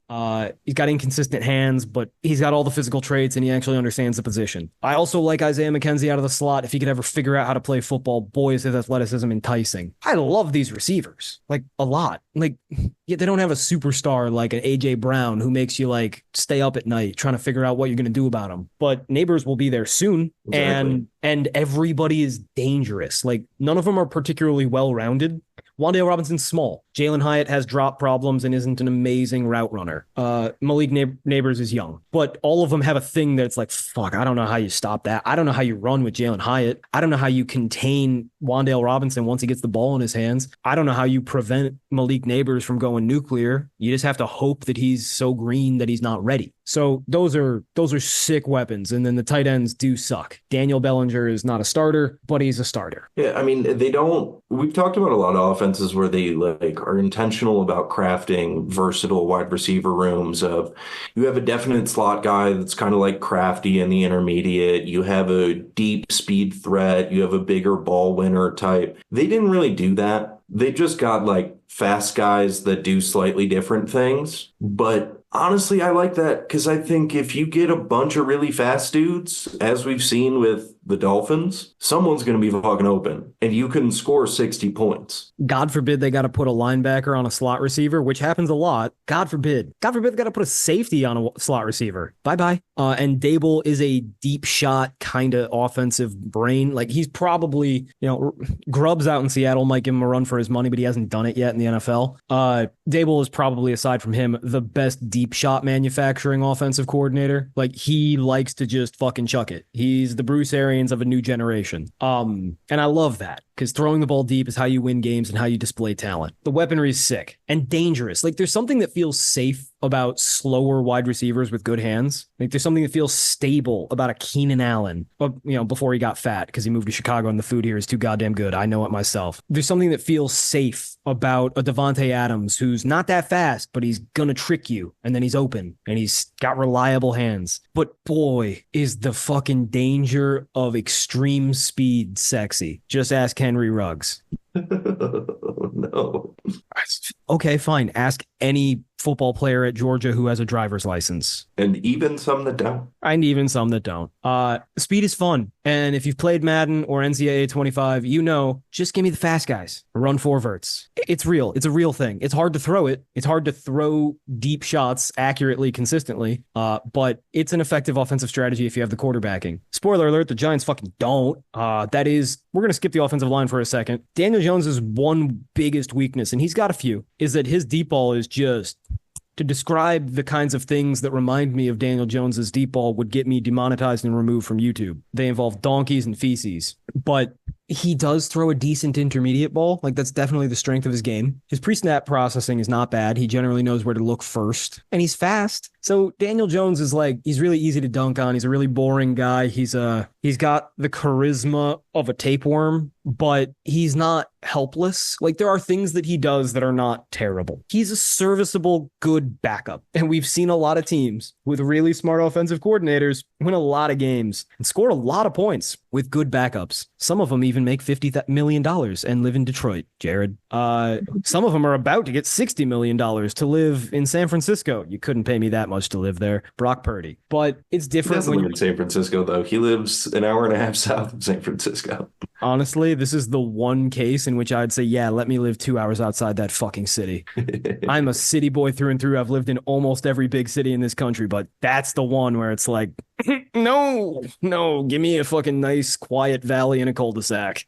He's got inconsistent hands, but he's got all the physical traits and he actually understands the position. I also like Isaiah McKenzie out of the slot. If he could ever figure out how to play football, boy, is his athleticism enticing. I love these receivers, like a lot. Like, yeah, they don't have a superstar like an AJ Brown who makes you like stay up at night trying to figure out what you're going to do about him. But Neighbors will be there soon. Exactly. And everybody is dangerous. Like none of them are particularly well-rounded. Wan'Dale Robinson's small. Jalen Hyatt has drop problems and isn't an amazing route runner. Malik Neighbors is young. But all of them have a thing that's like, fuck, I don't know how you stop that. I don't know how you run with Jalen Hyatt. I don't know how you contain Wan'Dale Robinson once he gets the ball in his hands. I don't know how you prevent Malik Neighbors from going nuclear. You just have to hope that he's so green that he's not ready. So those are sick weapons. And then the tight ends do suck. Daniel Bellinger is not a starter, but he's a starter. Yeah, I mean, we've talked about a lot of offenses where they like are intentional about crafting versatile wide receiver rooms of you have a definite slot guy that's kind of like crafty in the intermediate. You have a deep speed threat. You have a bigger ball winner type. They didn't really do that. They just got like fast guys that do slightly different things. But honestly, I like that because I think if you get a bunch of really fast dudes, as we've seen with the Dolphins, someone's going to be fucking open and you can score 60 points. God forbid they got to put a linebacker on a slot receiver, which happens a lot. God forbid. God forbid they got to put a safety on a slot receiver. Bye-bye. And Dable is a deep shot kind of offensive brain. Like he's probably, Grubbs out in Seattle might give him a run for his money, but he hasn't done it yet in the NFL. Dable is probably, aside from him, the best deep shot manufacturing offensive coordinator. Like he likes to just fucking chuck it. He's the Bruce Arians of a new generation. And I love that because throwing the ball deep is how you win games and how you display talent. The weaponry is sick and dangerous. Like there's something that feels safe about slower wide receivers with good hands. Like there's something that feels stable about a Keenan Allen, before he got fat because he moved to Chicago and the food here is too goddamn good. I know it myself. There's something that feels safe about a Devontae Adams who's not that fast, but he's gonna trick you and then he's open and he's got reliable hands. But boy, is the fucking danger of extreme speed sexy. Just ask Henry Ruggs. No. Okay, fine. Ask any football player at Georgia who has a driver's license. And even some that don't. And even some that don't. Speed is fun. And if you've played Madden or NCAA 25, just give me the fast guys. Run forwards. It's real. It's a real thing. It's hard to throw it. It's hard to throw deep shots accurately, consistently. But it's an effective offensive strategy if you have the quarterbacking. Spoiler alert, the Giants fucking don't. We're going to skip the offensive line for a second. Daniel Jones's one biggest weakness, and he's got a few, is that his deep ball is just... To describe the kinds of things that remind me of Daniel Jones's deep ball would get me demonetized and removed from YouTube. They involve donkeys and feces. But he does throw a decent intermediate ball. Like, that's definitely the strength of his game. His pre-snap processing is not bad. He generally knows where to look first. And he's fast. So Daniel Jones is he's really easy to dunk on. He's a really boring guy. He's got the charisma of a tapeworm, but he's not helpless. Like there are things that he does that are not terrible. He's a serviceable, good backup. And we've seen a lot of teams with really smart offensive coordinators win a lot of games and score a lot of points with good backups. Some of them even make $50 million and live in Detroit, Jared. Some of them are about to get $60 million to live in San Francisco. You couldn't pay me that much to live there. Brock Purdy. But it's He different doesn't when live in San Francisco, though. He lives an hour and a half south of San Francisco. honestly, this is the one case in which I'd say, yeah, let me live 2 hours outside that fucking city. I'm a city boy through and through. I've lived in almost every big city in this country, but that's the one where it's like, no, give me a fucking nice, quiet valley in a cul-de-sac.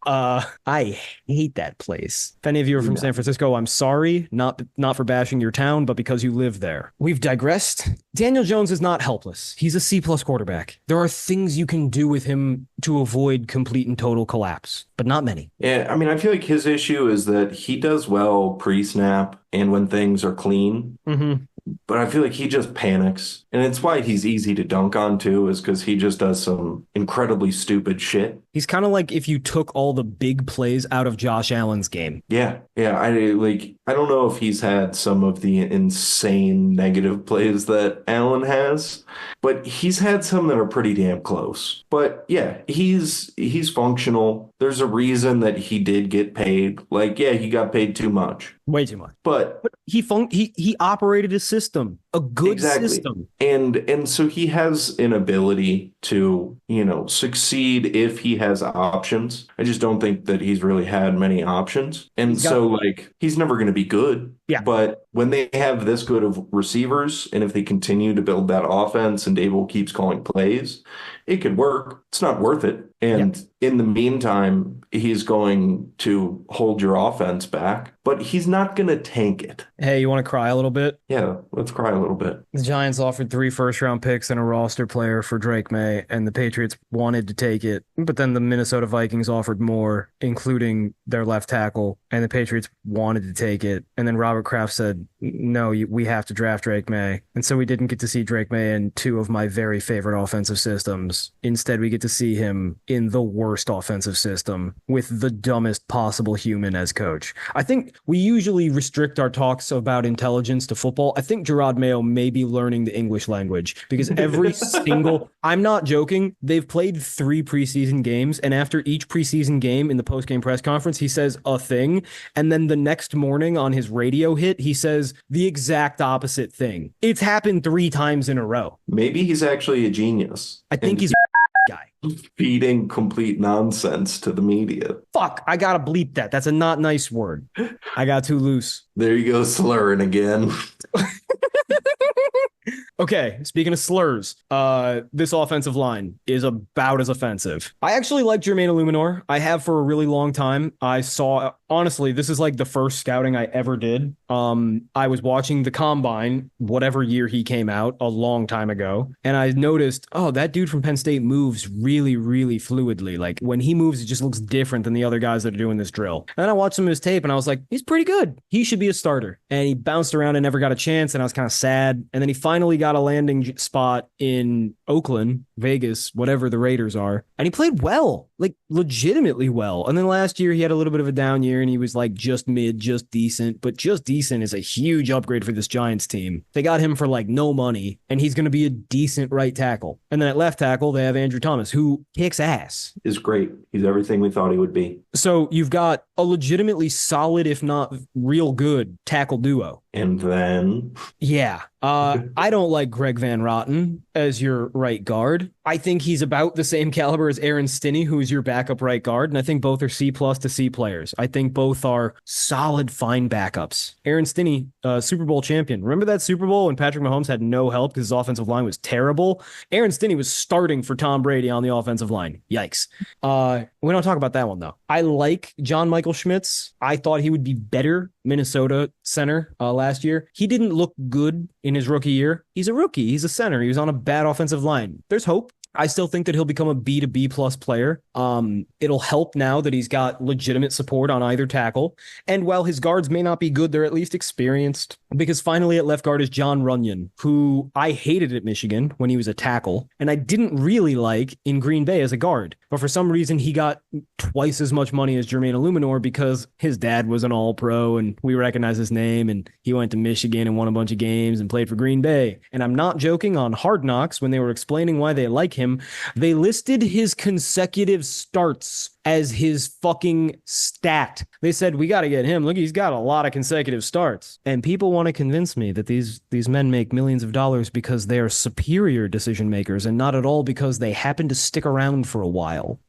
I hate that place. If any of you are from San Francisco, I'm sorry, not for bashing your town, but because you live there. We've digressed. Daniel Jones is not helpless. He's a C-plus quarterback. There are things you can do with him to avoid complete and total collapse, but not many. Yeah, I mean, I feel like his issue is that he does well pre-snap and when things are clean. Mm-hmm. But I feel like he just panics. And it's why he's easy to dunk on too, is because he just does some incredibly stupid shit. He's kind of like if you took all the big plays out of Josh Allen's game. Yeah. Yeah. I don't know if he's had some of the insane negative plays that Allen has, but he's had some that are pretty damn close. But yeah, he's functional. There's a reason that he did get paid. Like, yeah, he got paid too much. Way too much. But he operated a system, a good system. And so he has an ability to, succeed if he has options. I just don't think that he's really had many options. And he's never going to be good. Yeah. But when they have this good of receivers, and if they continue to build that offense and Dable keeps calling plays, it could work. It's not worth it. And in the meantime, he's going to hold your offense back, but he's not going to tank it. Hey, you want to cry a little bit? Yeah, let's cry a little bit. The Giants offered 3 first-round picks and a roster player for Drake May, and the Patriots wanted to take it. But then the Minnesota Vikings offered more, including their left tackle, and the Patriots wanted to take it. And then Robert Kraft said, no, we have to draft Drake May. And so we didn't get to see Drake May in 2 of my very favorite offensive systems. Instead, we get to see him in the worst offensive system with the dumbest possible human as coach. I think we usually restrict our talks about intelligence to football. I think Gerard Mayo may be learning the English language because every single, I'm not joking, they've played 3 preseason games, and after each preseason game in the post-game press conference, he says a thing, and then the next morning on his radio hit, he says the exact opposite thing. It's happened 3 times in a row. Maybe he's actually a genius. I think he's guy feeding complete nonsense to the media. Fuck, I gotta bleep that. That's a not nice word. I got too loose. There you go, slurring again. Okay, speaking of slurs, this offensive line is about as offensive. I actually like Jermaine Illuminor. I have for a really long time. Honestly, this is like the first scouting I ever did. I was watching the Combine, whatever year he came out, a long time ago, and I noticed, oh, that dude from Penn State moves really, really fluidly. Like, when he moves, it just looks different than the other guys that are doing this drill. And then I watched some of his tape, and I was like, he's pretty good. He should be a starter. And he bounced around and never got a chance, and I was kind of sad. And then he finally got a landing spot in Oakland, Vegas, whatever the Raiders are. And he played well, like legitimately well. And then last year he had a little bit of a down year and he was like just mid, just decent, but just decent is a huge upgrade for this Giants team. They got him for like no money and he's going to be a decent right tackle. And then at left tackle, they have Andrew Thomas, who kicks ass. Is great. He's everything we thought he would be. So you've got a legitimately solid, if not real good tackle duo. And then? Yeah. I don't like Greg Van Roten as your right guard. I think he's about the same caliber as Aaron Stinney, who's your backup right guard. And I think both are C+ to C players. I think both are solid, fine backups. Aaron Stinney, Super Bowl champion. Remember that Super Bowl when Patrick Mahomes had no help because his offensive line was terrible? Aaron Stinney was starting for Tom Brady on the offensive line. Yikes. We don't talk about that one, though. I like John Michael Schmitz. I thought he would be better Minnesota center last year. He didn't look good in his rookie year. He's a rookie. He's a center. He was on a bad offensive line. There's hope. I still think that he'll become a B to B plus player. It'll help now that he's got legitimate support on either tackle. And while his guards may not be good, they're at least experienced. Because finally at left guard is John Runyon, who I hated at Michigan when he was a tackle, and I didn't really like in Green Bay as a guard. But for some reason, he got twice as much money as Jermaine Illuminor because his dad was an all-pro and we recognize his name, and he went to Michigan and won a bunch of games and played for Green Bay. And I'm not joking, on Hard Knocks, when they were explaining why they like him, they listed his consecutive starts as his fucking stat. They said, we got to get him. Look, he's got a lot of consecutive starts. And people want to convince me that these men make millions of dollars because they are superior decision makers and not at all because they happen to stick around for a while.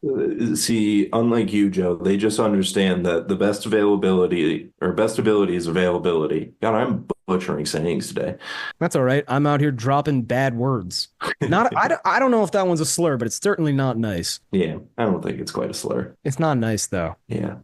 See, unlike you, Joe, they just understand that the best availability or best ability is availability. God, I'm butchering sayings today. That's all right. I'm out here dropping bad words. I don't know if that one's a slur, but it's certainly not nice. Yeah, I don't think it's quite a slur. It's not nice, though. Yeah.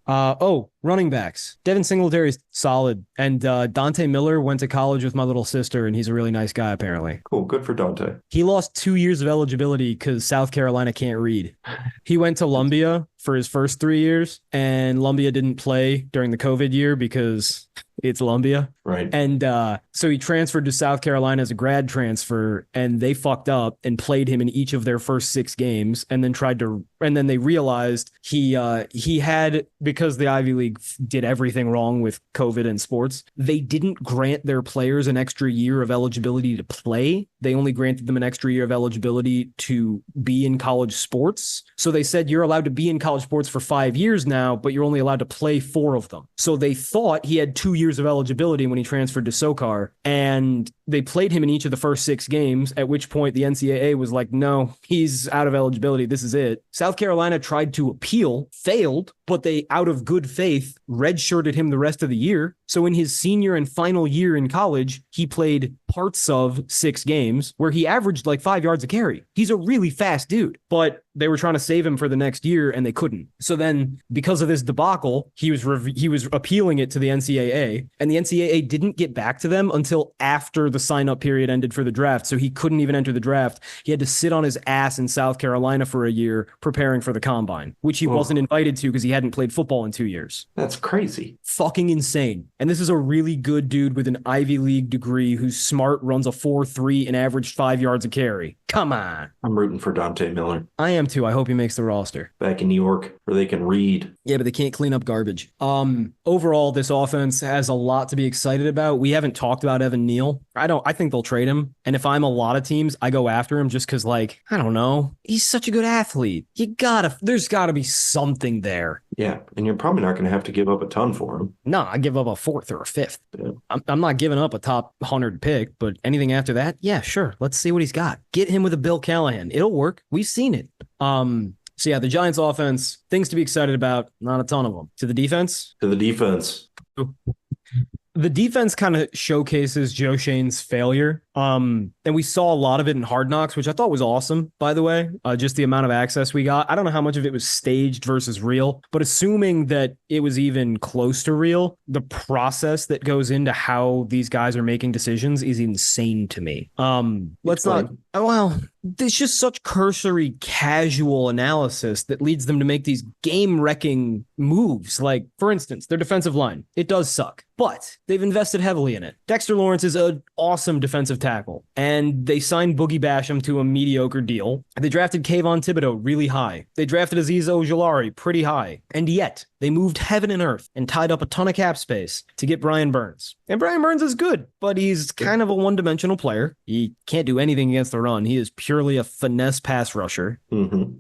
Running backs. Devin Singletary's solid. And Dante Miller went to college with my little sister, and he's a really nice guy, apparently. Cool. Good for Dante. He lost 2 years of eligibility because South Carolina can't read. He went to Lumbia for his first 3 years, and Lumbia didn't play during the COVID year because it's Lumbia. Right. And so he transferred to South Carolina as a grad transfer, and they fucked up and played him in each of their first 6 games, and then they realized he had, because the Ivy League did everything wrong with COVID and sports, they didn't grant their players an extra year of eligibility to play. They only granted them an extra year of eligibility to be in college sports. So they said, you're allowed to be in college sports for 5 years now, but you're only allowed to play 4 of them. So they thought he had 2 years of eligibility when he transferred to SoCar, and they played him in each of the first 6 games, at which point the NCAA was like, no, he's out of eligibility. This is it. South Carolina tried to appeal, failed, but they, out of good faith, redshirted him the rest of the year. So in his senior and final year in college, he played parts of 6 games where he averaged like 5 yards a carry. He's a really fast dude, but they were trying to save him for the next year and they couldn't. So then because of this debacle, he was appealing it to the NCAA, and the NCAA didn't get back to them until after the sign-up period ended for the draft. So he couldn't even enter the draft. He had to sit on his ass in South Carolina for a year preparing for the combine, which he wasn't invited to because he hadn't played football in 2 years. That's crazy. Fucking insane. And this is a really good dude with an Ivy League degree who's smart, runs a 4.3 and averaged 5 yards a carry. Come on. I'm rooting for Dante Miller. I am too. I hope he makes the roster. Back in New York where they can read. Yeah, but they can't clean up garbage. Overall, this offense has a lot to be excited about. We haven't talked about Evan Neal. I think they'll trade him. And if I'm a lot of teams, I go after him just because, I don't know. He's such a good athlete. There's gotta be something there. Yeah, and you're probably not going to have to give up a ton for him. No, I give up a 4th or a 5th. Yeah. I'm not giving up a top 100 pick, but anything after that, yeah, sure. Let's see what he's got. Get him with a Bill Callahan. It'll work. We've seen it. So yeah, the Giants offense, things to be excited about, not a ton of them. To the defense? To the defense. The defense kind of showcases Joe Shane's failure. And we saw a lot of it in Hard Knocks, which I thought was awesome, by the way. Just the amount of access we got. I don't know how much of it was staged versus real, but assuming that it was even close to real, the process that goes into how these guys are making decisions is insane to me. There's just such cursory, casual analysis that leads them to make these game-wrecking moves. Like, for instance, their defensive line. It does suck, but they've invested heavily in it. Dexter Lawrence is an awesome defensive tackle, and they signed Boogie Basham to a mediocre deal. They drafted Kayvon Thibodeau really high. They drafted Azeez Ojulari pretty high, and yet they moved heaven and earth and tied up a ton of cap space to get Brian Burns. And Brian Burns is good, but he's kind of a one-dimensional player. He can't do anything against the run. He is purely a finesse pass rusher. Mm-hmm.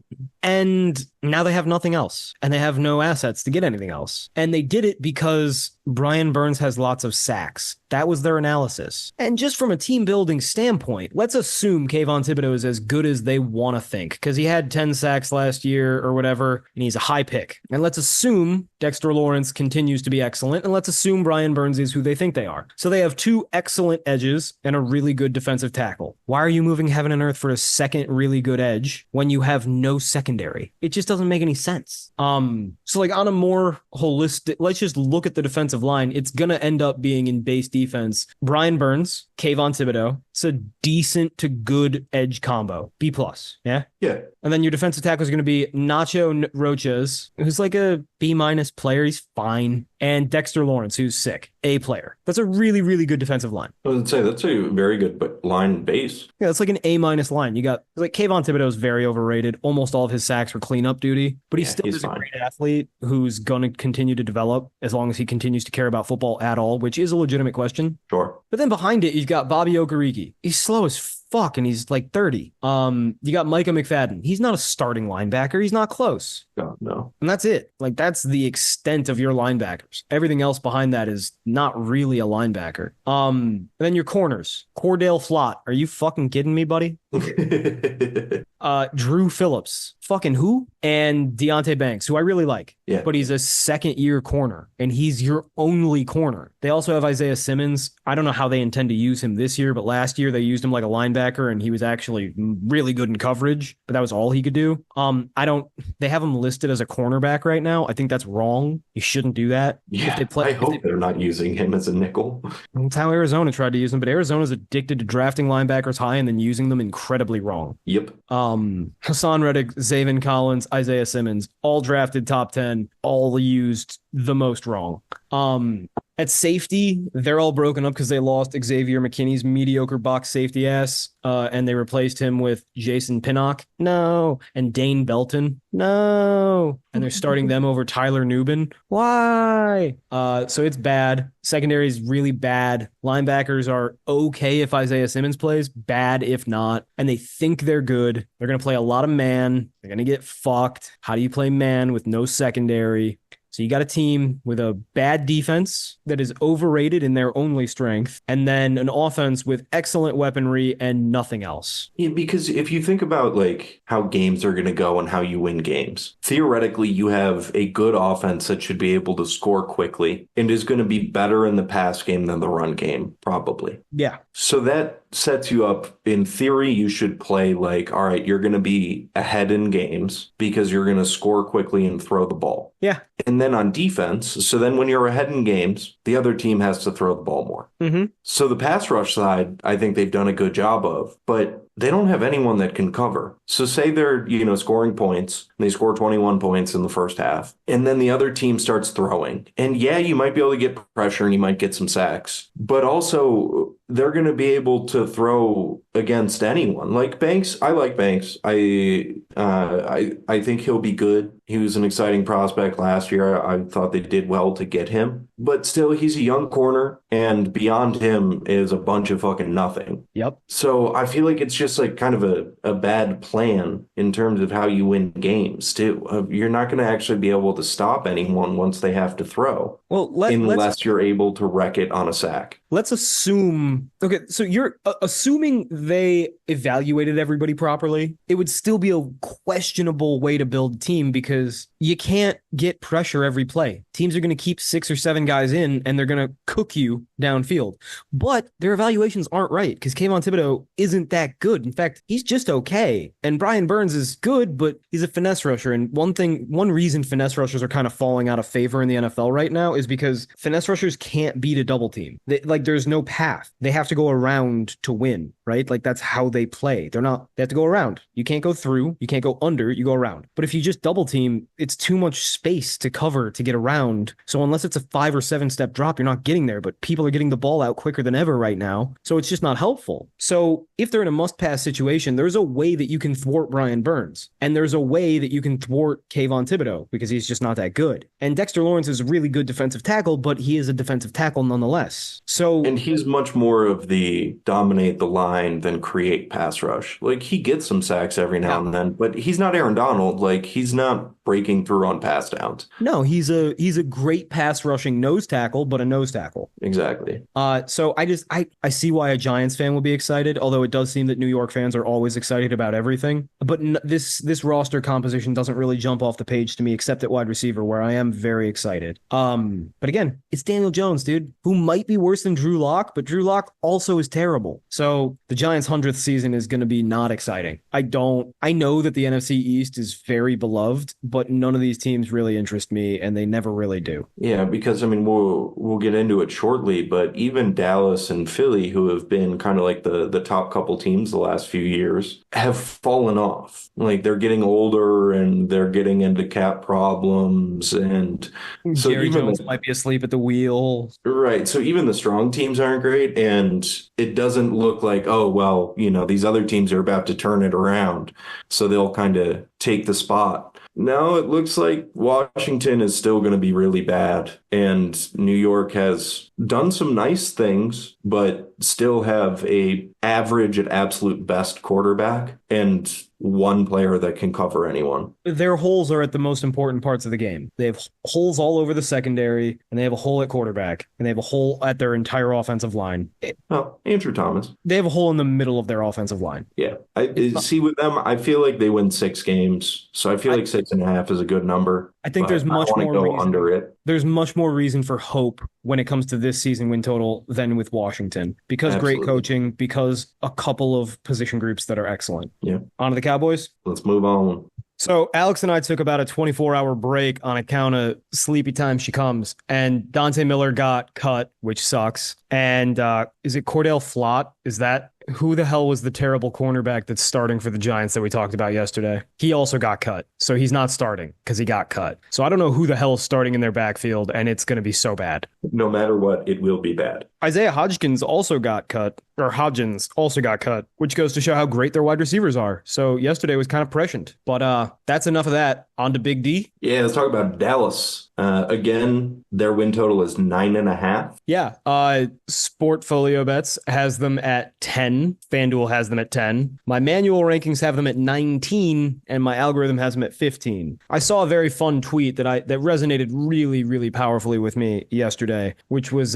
And now they have nothing else, and they have no assets to get anything else. And they did it because Brian Burns has lots of sacks. That was their analysis. And just from a team building standpoint, let's assume Kayvon Thibodeau is as good as they want to think, because he had 10 sacks last year or whatever, and he's a high pick. And let's assume Dexter Lawrence continues to be excellent, and let's assume Brian Burns is who they think they are. So they have 2 excellent edges and a really good defensive tackle. Why are you moving heaven and earth for a second really good edge when you have no secondary? It just doesn't make any sense. So like on a more holistic, let's just look at the defensive line. It's gonna end up being in base defense. Brian Burns, Kayvon Thibodeau. It's a decent to good edge combo. B plus. Yeah. Yeah. And then your defensive tackle is going to be Nacho Roches, who's like a B minus player. He's fine. And Dexter Lawrence, who's sick. A player. That's a really, really good defensive line. I would say that's a very good line base. Yeah, it's like an A minus line. You got like Kayvon Thibodeau is very overrated. Almost all of his sacks were cleanup duty, but he's still a great athlete who's going to continue to develop as long as he continues to care about football at all, which is a legitimate question. Sure. But then behind it, you've got Bobby Okereke. He's slow as fuck, and he's like 30. You got Micah McFadden. He's not a starting linebacker. He's not close. God, no. And that's it. Like, that's the extent of your linebackers. Everything else behind that is not really a linebacker. And then your corners. Cordale Flott. Are you fucking kidding me, buddy? Drew Phillips. Fucking who? And Deonte Banks, who I really like. Yeah. But he's a second-year corner, and he's your only corner. They also have Isaiah Simmons. I don't know how they intend to use him this year, but last year they used him like a linebacker, and he was actually really good in coverage, but that was all he could do. They have him listed as a cornerback right now. I think that's wrong. You shouldn't do that. Yeah, I hope they're not using him as a nickel. That's how Arizona tried to use him, but Arizona's addicted to drafting linebackers high and then using them incredibly wrong. Yep. Hassan Reddick, Zaven Collins, Isaiah Simmons, all drafted top 10, all used the most wrong. At safety, they're all broken up because they lost Xavier McKinney's mediocre box safety ass, and they replaced him with Jason Pinnock. No. And Dane Belton. No. And they're starting them over Tyler Nubin. Why? So it's bad. Secondary is really bad. Linebackers are okay if Isaiah Simmons plays, bad if not. And they think they're good. They're going to play a lot of man. They're going to get fucked. How do you play man with no secondary? So you got a team with a bad defense that is overrated in their only strength, and then an offense with excellent weaponry and nothing else. Yeah, because if you think about like how games are going to go and how you win games, theoretically you have a good offense that should be able to score quickly and is going to be better in the pass game than the run game, probably. Yeah. So that sets you up, in theory, you should play like, all right, you're going to be ahead in games because you're going to score quickly and throw the ball. Yeah. And then on defense, so then when you're ahead in games, the other team has to throw the ball more. Mm-hmm. So the pass rush side, I think they've done a good job of, but they don't have anyone that can cover. So say they're, scoring points, and they score 21 points in the first half, and then the other team starts throwing. And yeah, you might be able to get pressure and you might get some sacks, but also they're going to be able to throw against anyone. Like Banks, I like Banks. I think he'll be good. He was an exciting prospect last year. I thought they did well to get him. But still, he's a young corner, and beyond him is a bunch of fucking nothing. Yep. So I feel like it's just like kind of a bad plan in terms of how you win games, too. You're not going to actually be able to stop anyone once they have to throw. Well, unless you're able to wreck it on a sack. Let's assume, okay, so you're assuming they evaluated everybody properly. It would still be a questionable way to build a team because you can't get pressure every play. Teams are going to keep 6 or 7 guys in and they're going to cook you downfield. But their evaluations aren't right because Kayvon Thibodeau isn't that good. In fact, he's just okay. And Brian Burns is good, but he's a finesse rusher. And one reason finesse rushers are kind of falling out of favor in the NFL right now is because finesse rushers can't beat a double team. There's no path. They have to go around to win, right? Like that's how they play. They have to go around. You can't go through, you can't go under, you go around. But if you just double team, it's too much space to cover to get around. So unless it's a 5 or 7 step drop, you're not getting there, but people are getting the ball out quicker than ever right now. So it's just not helpful. So if they're in a must pass situation, there's a way that you can thwart Brian Burns. And there's a way that you can thwart Kayvon Thibodeau because he's just not that good. And Dexter Lawrence is a really good defensive tackle, but he is a defensive tackle nonetheless. And he's much more of the dominate the line than create pass rush. Like he gets some sacks every now and then, but he's not Aaron Donald. Like he's not breaking getting through on pass downs. No, he's a great pass rushing nose tackle, but a nose tackle. Exactly. So I see why a Giants fan will be excited, although it does seem that New York fans are always excited about everything. But this roster composition doesn't really jump off the page to me, except at wide receiver, where I am very excited. But again, it's Daniel Jones, dude, who might be worse than Drew Lock, but Drew Lock also is terrible. So the Giants' 100th season is going to be not exciting. I know that the NFC East is very beloved, but none of these teams really interest me, and they never really do. Yeah, because I mean we'll get into it shortly, but even Dallas and Philly, who have been kind of like the top couple teams the last few years, have fallen off. Like they're getting older and they're getting into cap problems, and so Jerry even Jones might be asleep at the wheel. right. So even the strong teams aren't great, and it doesn't look like, oh well, these other teams are about to turn it around, so they'll kind of take the spot. No, it looks like Washington is still going to be really bad, and New York has done some nice things, but still have a average at absolute best quarterback and one player that can cover anyone. Their holes are at the most important parts of the game. They have holes all over the secondary, and they have a hole at quarterback, and they have a hole at their entire offensive line. Oh, Andrew Thomas. They have a hole in the middle of their offensive line. Yeah. I see with them, I feel like they win 6 games. So I feel like 6.5 is a good number. I think there's much more go reason. under it. There's much more reason for hope when it comes to this season win total than with Washington, because Absolutely. great coaching, because a couple of position groups that are excellent. Yeah. On to the Cowboys. Let's move on. So Alex and I took about a 24-hour break on account of sleepy time she comes, and Dante Miller got cut, which sucks. And is it Cordell Flott? Is that who the hell was the terrible cornerback that's starting for the Giants that we talked about yesterday? He also got cut, so he's not starting because he got cut. So I don't know who the hell is starting in their backfield, and it's going to be so bad. No matter what, it will be bad. Isaiah Hodgins also got cut, which goes to show how great their wide receivers are. So yesterday was kind of prescient. But that's enough of that. On to Big D. Yeah, let's talk about Dallas. Again, their win total is 9.5. Yeah. Sportfolio Bets has them at 10. FanDuel has them at 10. My manual rankings have them at 19, and my algorithm has them at 15. I saw a very fun tweet that resonated really, really powerfully with me yesterday, which was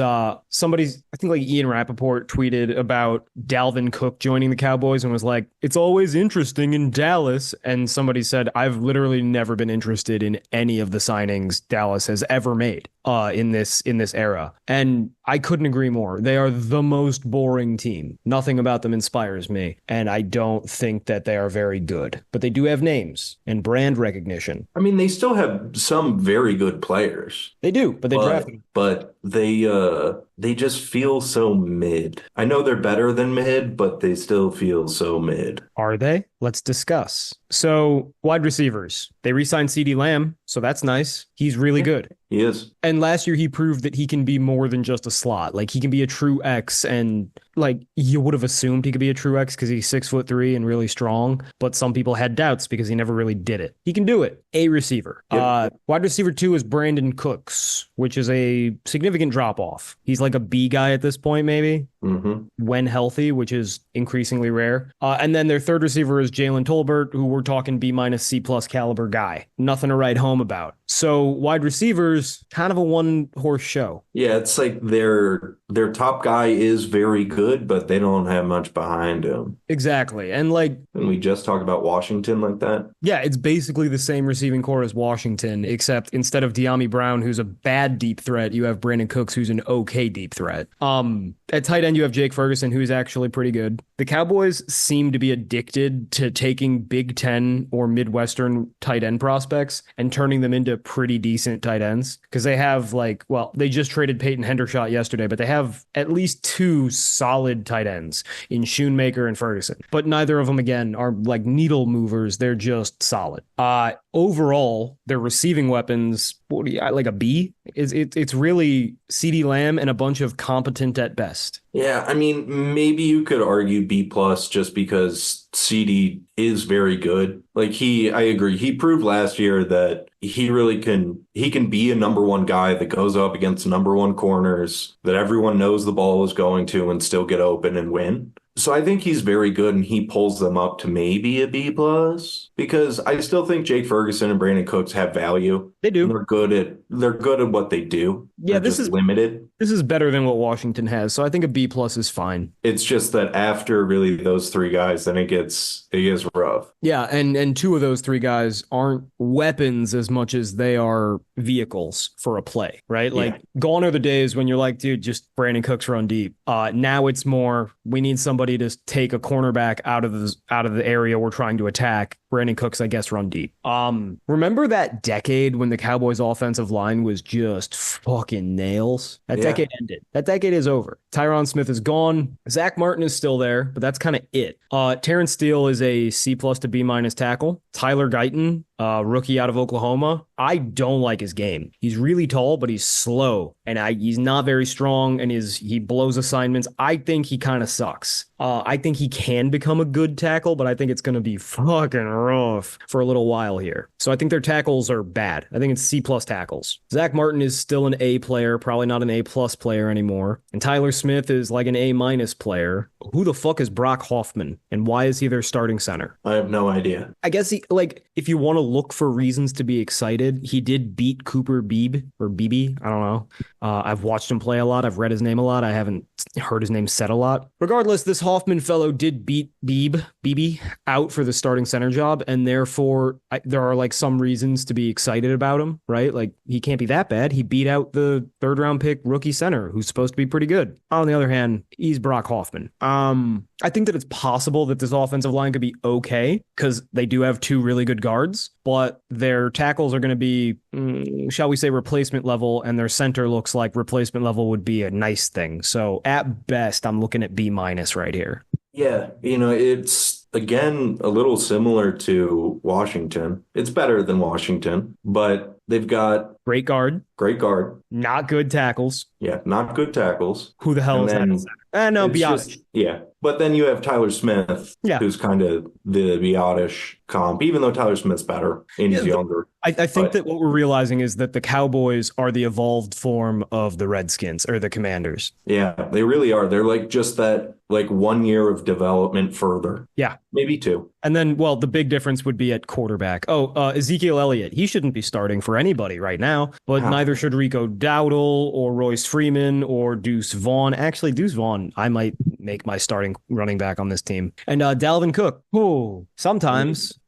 somebody's, I think like Ian Rappaport tweeted about Dalvin Cook joining the Cowboys and was like, it's always interesting in Dallas. And somebody said, I've literally never been interested in any of the signings Dallas has ever made in this era. And I couldn't agree more. They are the most boring team. Nothing about them inspires me. And I don't think that they are very good. But they do have names and brand recognition. I mean, they still have some very good players. They do, but they drafted. But they just feel so mid. I know they're better than mid, but they still feel so mid. Are they? Let's discuss. So, wide receivers. They re-signed CeeDee Lamb, so that's nice. He's really good. He is. And last year he proved that he can be more than just a slot. Like he can be a true X, and like you would have assumed he could be a true X because he's 6'3" and really strong. But some people had doubts because he never really did it. He can do it. A receiver. Yep. Wide receiver 2 is Brandon Cooks, which is a significant drop off. He's like a B guy at this point, maybe. When healthy, which is increasingly rare. And then their third receiver is Jalen Tolbert, who we're talking B- C+ caliber guy. Nothing to write home about. So wide receivers, kind of a one-horse show. Yeah, it's like their top guy is very good, but they don't have much behind him. Exactly. And like... And we just talked about Washington like that? Yeah, it's basically the same receiving core as Washington, except instead of De'Ami Brown, who's a bad deep threat, you have Brandon Cooks, who's an okay deep threat. At tight end, you have Jake Ferguson, who's actually pretty good. The Cowboys seem to be addicted to taking Big Ten or Midwestern tight end prospects and turning them into pretty decent tight ends. Because they have they just traded Peyton Hendershot yesterday, but they have at least 2 solid tight ends in Schoonmaker and Ferguson. But neither of them, again, are like needle movers. They're just solid. Overall, their receiving weapons, like a B? It's really CeeDee Lamb and a bunch of competent at best. Yeah, I mean, maybe you could argue B+ just because CD is very good. Like I agree. He proved last year that he really can be a number 1 guy that goes up against number 1 corners that everyone knows the ball is going to and still get open and win. So I think he's very good, and he pulls them up to maybe a B+. because I still think Jake Ferguson and Brandon Cooks have value. They And do. they're good at what they do. Yeah, They're just limited. this is better than what Washington has, so I think a B plus is fine. It's just that after really those three guys, then it gets rough. Yeah, and two of those three guys aren't weapons as much as they are vehicles for a play, right? Yeah. Like gone are the days when you're like, dude, just Brandon Cooks run deep. Now it's more we need somebody to take a cornerback out of the area we're trying to attack. Brandon Cooks, I guess, run deep. Remember that decade when the Cowboys offensive line was just fucking nails? That Yeah. decade ended. That decade is over. Tyron Smith is gone. Zach Martin is still there, but that's kind of it. Terrence Steele is a C plus to B minus tackle. Tyler Guyton, rookie out of Oklahoma. I don't like his game. He's really tall, but he's slow, and he's not very strong, and he blows assignments. I think he kind of sucks. I think he can become a good tackle, but I think it's going to be fucking rough for a little while here. So I think their tackles are bad. I think it's C plus tackles. Zach Martin is still an A player, probably not an A plus player anymore. And Tyler Smith is like an A minus player. Who the fuck is Brock Hoffman, and why is he their starting center? I have no idea. I guess if you want to look for reasons to be excited, he did beat Cooper Beebe or Beebe. I don't know. I've watched him play a lot. I've read his name a lot. I haven't heard his name said a lot. Regardless, this Hoffman fellow did beat Beebe out for the starting center job, and therefore there are like some reasons to be excited about him, right? Like he can't be that bad. He beat out the third round pick rookie center who's supposed to be pretty good. On the other hand, he's Brock Hoffman. I think that it's possible that this offensive line could be okay because they do have two really good guards, but their tackles are going to be, shall we say, replacement level, and their center looks like replacement level would be a nice thing. So at best, I'm looking at B minus right here. Yeah, it's again a little similar to Washington. It's better than Washington, but they've got Great guard, great guard. not good tackles. Yeah, not good tackles. Who the hell And is that? then No, it's Biotish. just, yeah. But then you have Tyler Smith, Yeah. who's kind of the Biotish comp, even though Tyler Smith's better and he's younger. I think But- that what we're realizing is that the Cowboys are the evolved form of the Redskins or the Commanders. Yeah, they really are. They're like just that, like 1 year of development further. Yeah. Maybe two. And then, well, the big difference would be at quarterback. Ezekiel Elliott. He shouldn't be starting for anybody right now, but Huh. neither should Rico Dowdle or Royce Freeman or Deuce Vaughn. Actually, Deuce Vaughn, I might make my starting running back on this team. And Dalvin Cook. Oh, sometimes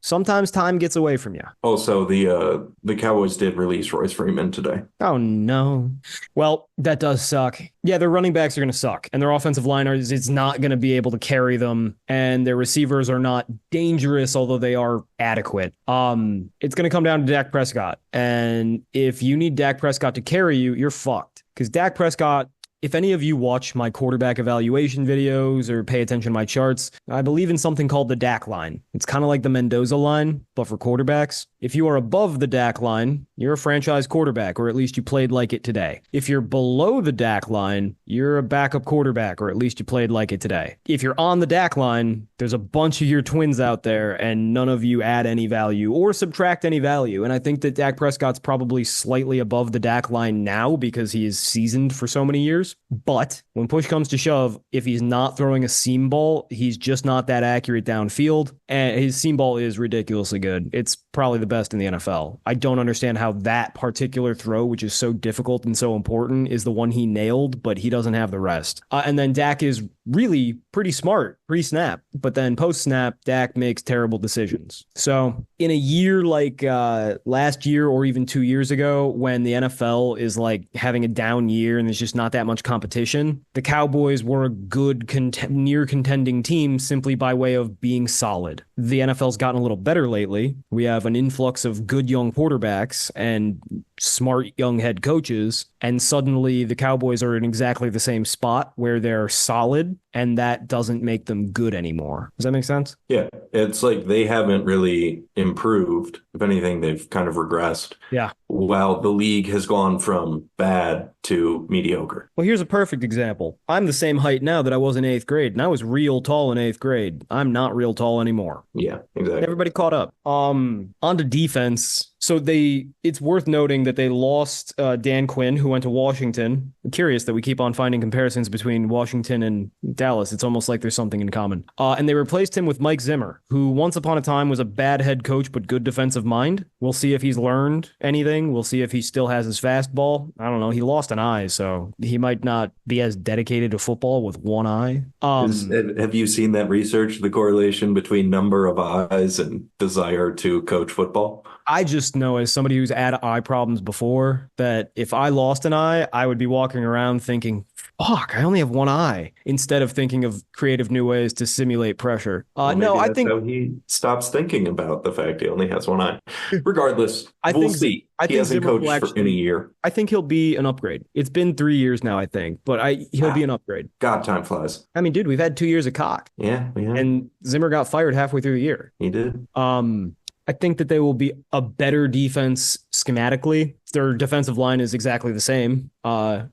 time gets away from you. Also, the Cowboys did release Royce Freeman today. Oh, no. Well, that does suck. Yeah, their running backs are going to suck, and their offensive line is not going to be able to carry them, and their receivers are not dangerous, although they are adequate. It's going to come down to Dak Prescott, and if you need Dak Prescott to carry you, you're fucked, because Dak Prescott, if any of you watch my quarterback evaluation videos or pay attention to my charts, I believe in something called the Dak line. It's kind of like the Mendoza line, but for quarterbacks. If you are above the Dak line, you're a franchise quarterback, or at least you played like it today. If you're below the Dak line, you're a backup quarterback, or at least you played like it today. If you're on the Dak line, there's a bunch of your twins out there, and none of you add any value or subtract any value. And I think that Dak Prescott's probably slightly above the Dak line now because he is seasoned for so many years. But when push comes to shove, if he's not throwing a seam ball, he's just not that accurate downfield. And his seam ball is ridiculously good. It's probably the best in the NFL. I don't understand how that particular throw, which is so difficult and so important, is the one he nailed, but he doesn't have the rest. And then Dak is really pretty smart pre-snap, but then post-snap, Dak makes terrible decisions. So in a year like last year or even 2 years ago, when the NFL is like having a down year and there's just not that much competition, the Cowboys were a good near contending team simply by way of being solid. The NFL's gotten a little better lately. We have an influx of good young quarterbacks and smart young head coaches, and suddenly the Cowboys are in exactly the same spot where they're solid, and that doesn't make them good anymore. Does that make sense? Yeah, it's like they haven't really improved. If anything, they've kind of regressed. Yeah. While the league has gone from bad to mediocre. Well, here's a perfect example. I'm the same height now that I was in 8th grade, and I was real tall in 8th grade. I'm not real tall anymore. Yeah, exactly. Everybody caught up. On to defense. So it's worth noting that they lost Dan Quinn, who went to Washington. I'm curious that we keep on finding comparisons between Washington and Dallas. It's almost like there's something in common. And they replaced him with Mike Zimmer, who once upon a time was a bad head coach but good defensive mind. We'll see if he's learned anything. We'll see if he still has his fastball. I don't know. He lost an eye, so he might not be as dedicated to football with one eye. Have you seen that research, the correlation between number of eyes and desire to coach football? I just know, as somebody who's had eye problems before, that if I lost an eye, I would be walking around thinking, fuck, I only have one eye, instead of thinking of creative new ways to simulate pressure. Well, No, I that's think how he stops thinking about the fact he only has one eye. Regardless, I we'll think see. I He think hasn't Zimmer will coached in a year. I think he'll be an upgrade. It's been 3 years now, I think, but he'll be an upgrade. God, time flies. I mean, dude, we've had 2 years of cock, Yeah, and Zimmer got fired halfway through the year. he did. I think that they will be a better defense schematically. Their defensive line is exactly the same.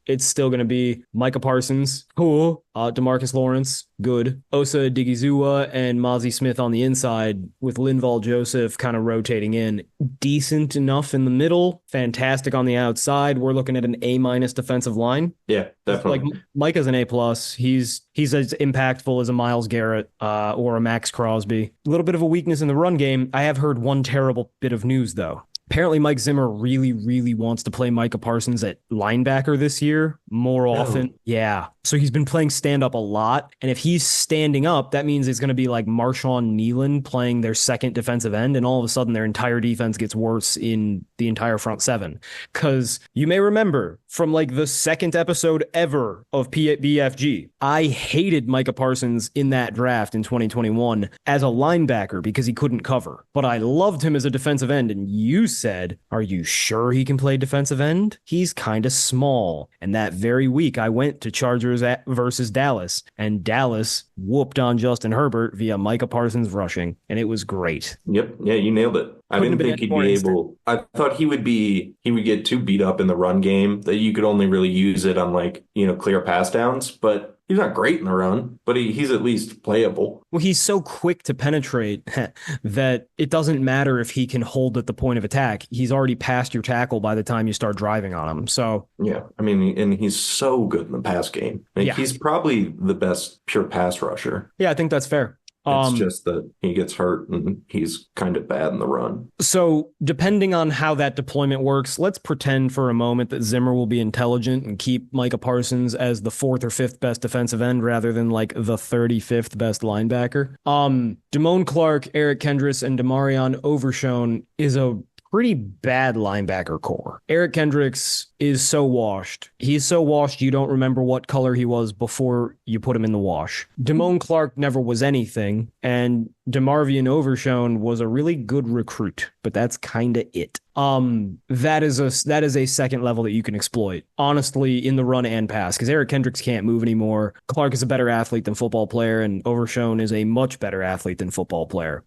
It's still going to be Micah Parsons, cool. DeMarcus Lawrence, good. Osa Digizua and Mozzie Smith on the inside, with Linval Joseph kind of rotating in. Decent enough in the middle, fantastic on the outside. We're looking at an A- defensive line. Yeah, definitely. Like Micah's an A+. He's as impactful as a Myles Garrett or a Max Crosby. A little bit of a weakness in the run game. I have heard one terrible bit of news, though. Apparently, Mike Zimmer really, really wants to play Micah Parsons at linebacker this year more often. Oh. Yeah. So he's been playing stand-up a lot. And if he's standing up, that means it's going to be like Marshawn Nealon playing their second defensive end. And all of a sudden, their entire defense gets worse in the entire front seven. Because you may remember from like the second episode ever of PBFG, I hated Micah Parsons in that draft in 2021 as a linebacker because he couldn't cover. But I loved him as a defensive end. And you said, are you sure he can play defensive end? He's kind of small. And that very week, I went to Chargers versus Dallas, and Dallas whooped on Justin Herbert via Micah Parsons rushing, and it was great. Yep. Yeah, you nailed it. I didn't think he'd be able. I thought he would get too beat up in the run game that you could only really use it on clear pass downs, but he's not great in the run, but he's at least playable. Well, he's so quick to penetrate that it doesn't matter if he can hold at the point of attack. He's already past your tackle by the time you start driving on him. So yeah, I mean, and he's so good in the pass game. He's probably the best pure pass rusher. Yeah, I think that's fair. It's just that he gets hurt and he's kind of bad in the run. So depending on how that deployment works, let's pretend for a moment that Zimmer will be intelligent and keep Micah Parsons as the fourth or fifth best defensive end rather than like the 35th best linebacker. Damone Clark, Eric Kendricks, and Demarion Overshone is a pretty bad linebacker core. Eric Kendricks is so washed. He's so washed you don't remember what color he was before you put him in the wash. Damone Clark never was anything, and DeMarvion Overshone was a really good recruit, but that's kind of it. That is a second level that you can exploit, honestly, in the run and pass, because Eric Kendricks can't move anymore. Clark is a better athlete than football player, and Overshone is a much better athlete than football player.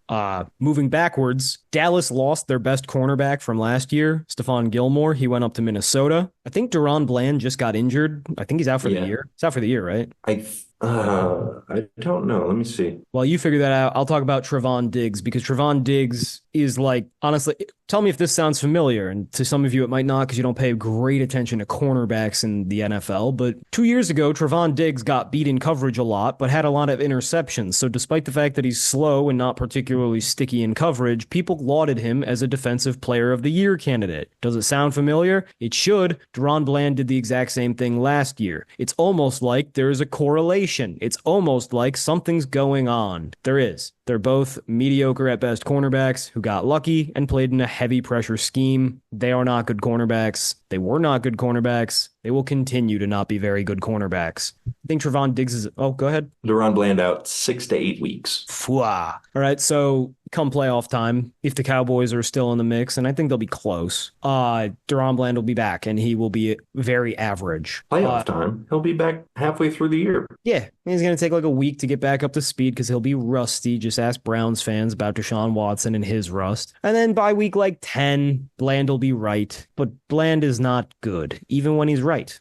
Moving backwards, Dallas lost their best cornerback from last year, Stephon Gilmore. He went up to Minnesota. I think Deron Bland just got injured. I think he's out for the year. He's out for the year, right? I don't know. Let me see. While you figure that out, I'll talk about Trevon Diggs, because Trevon Diggs is like, honestly, tell me if this sounds familiar. And to some of you, it might not, because you don't pay great attention to cornerbacks in the NFL. But 2 years ago, Trevon Diggs got beat in coverage a lot, but had a lot of interceptions. So despite the fact that he's slow and not particularly sticky in coverage, people lauded him as a defensive player of the year candidate. Does it sound familiar? It should. Deron Bland did the exact same thing last year. It's almost like there is a correlation. It's almost like something's going on. There is. They're both mediocre at best cornerbacks who got lucky and played in a heavy pressure scheme. They are not good cornerbacks. They were not good cornerbacks. They will continue to not be very good cornerbacks. I think Trevon Diggs is... Oh, go ahead. Deron Bland out 6 to 8 weeks. Fwah. All right, so come playoff time, if the Cowboys are still in the mix, and I think they'll be close, Deron Bland will be back, and he will be very average. Playoff time? He'll be back halfway through the year. Yeah, he's going to take like a week to get back up to speed because he'll be rusty. Just ask Browns fans about Deshaun Watson and his rust. And then by week like 10, Bland will be right. But Bland is not good, even when he's right.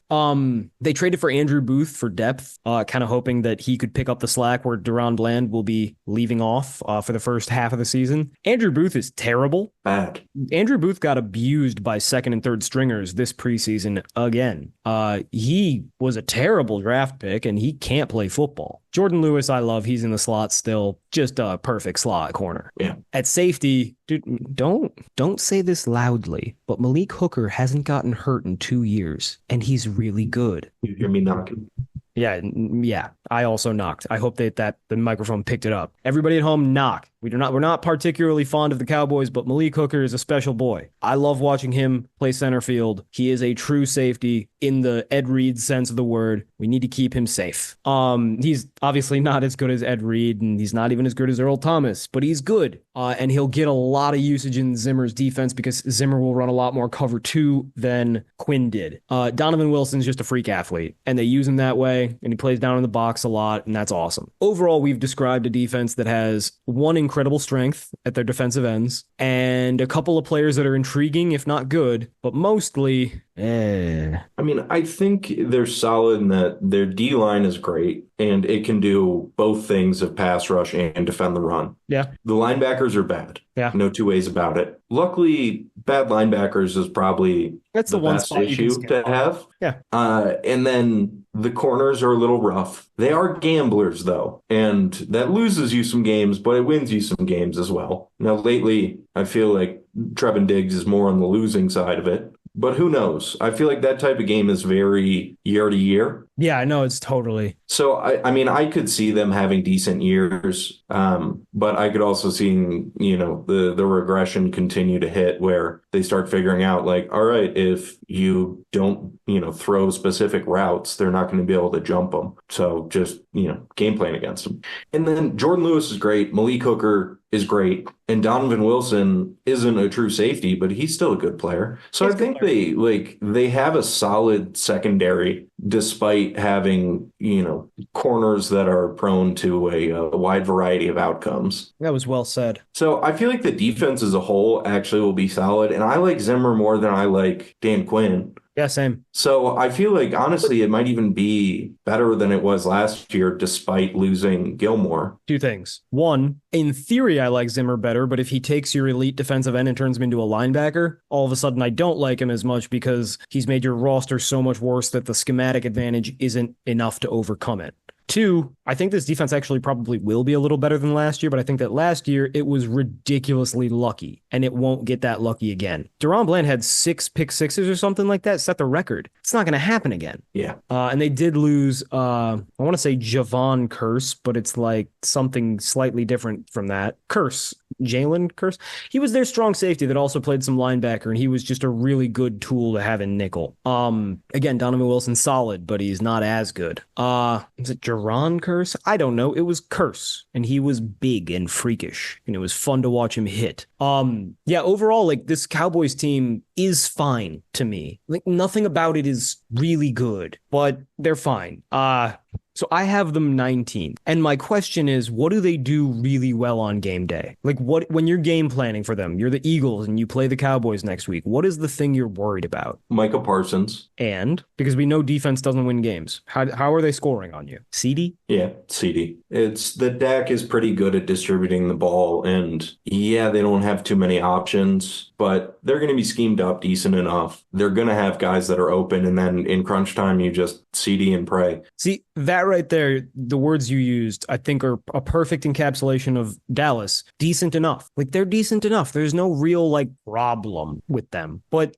They traded for Andrew Booth for depth. depth, kind of hoping that he could pick up the slack where Deron Bland will be leaving off for the first half of the season. Andrew Booth is terrible. Bad. Andrew Booth got abused by second and third stringers this preseason again. He was a terrible draft pick, and he can't play football. Jordan Lewis, I love. He's in the slot still. Just a perfect slot corner. Yeah. At safety, dude, don't say this loudly, but Malik Hooker hasn't gotten hurt in 2 years, and he's really good. You hear me knocking. Yeah. I also knocked. I hope that the microphone picked it up. Everybody at home, knock. We're not particularly fond of the Cowboys, but Malik Hooker is a special boy. I love watching him play center field. He is a true safety in the Ed Reed sense of the word. We need to keep him safe. He's obviously not as good as Ed Reed, and he's not even as good as Earl Thomas, but he's good. And he'll get a lot of usage in Zimmer's defense because Zimmer will run a lot more cover 2 than Quinn did. Donovan Wilson's just a freak athlete, and they use him that way, and he plays down in the box a lot, and that's awesome. Overall, we've described a defense that has one incredible strength at their defensive ends and a couple of players that are intriguing, if not good, but mostly I mean, I think they're solid in that their D-line is great, and it can do both things of pass rush and defend the run. Yeah. The linebackers are bad. Yeah. No two ways about it. Luckily, bad linebackers is probably that's the one best spot issue to have. Yeah. And then the corners are a little rough. They are gamblers, though, and that loses you some games, but it wins you some games as well. Now, lately, I feel like Trevin Diggs is more on the losing side of it. But who knows? I feel like that type of game is very year to year. Yeah, I know it's totally. So, I mean, I could see them having decent years, but I could also see, the regression continue to hit where they start figuring out like, all right, if you don't, throw specific routes, they're not going to be able to jump them. So just, game plan against them. And then Jordan Lewis is great. Malik Hooker is great. And Donovan Wilson isn't a true safety, but he's still a good player. So I think they have a solid secondary despite having, corners that are prone to a wide variety of outcomes. That was well said. So I feel like the defense as a whole actually will be solid. And I like Zimmer more than I like Dan Quinn. Yeah, same. So I feel like, honestly, it might even be better than it was last year, despite losing Gilmore. 2 things. One, in theory, I like Zimmer better, but if he takes your elite defensive end and turns him into a linebacker, all of a sudden I don't like him as much because he's made your roster so much worse that the schematic advantage isn't enough to overcome it. 2, I think this defense actually probably will be a little better than last year, but I think that last year it was ridiculously lucky, and it won't get that lucky again. Deron Bland had 6 pick sixes or something like that, set the record. It's not going to happen again. Yeah. And they did lose, I want to say Javon Curse, but it's like something slightly different from that. Jalen Curse. He was their strong safety that also played some linebacker, and he was just a really good tool to have in nickel. Again, Donovan Wilson solid, but he's not as good. Is it Jaron Curse? I don't know. It was Curse, and he was big and freakish, and it was fun to watch him hit. Yeah, overall, like this Cowboys team is fine to me. Like nothing about it is really good, but they're fine. So I have them 19. And my question is, what do they do really well on game day? Like when you're game planning for them, you're the Eagles and you play the Cowboys next week. What is the thing you're worried about? Micah Parsons. And because we know defense doesn't win games, how are they scoring on you? CD? Yeah, CD. It's the Dak is pretty good at distributing the ball, and yeah, they don't have too many options, but they're going to be schemed up decent enough. They're going to have guys that are open, and then in crunch time, you just CD and pray. See, that right there, the words you used, I think are a perfect encapsulation of Dallas. Decent enough. Like they're decent enough. There's no real problem with them. But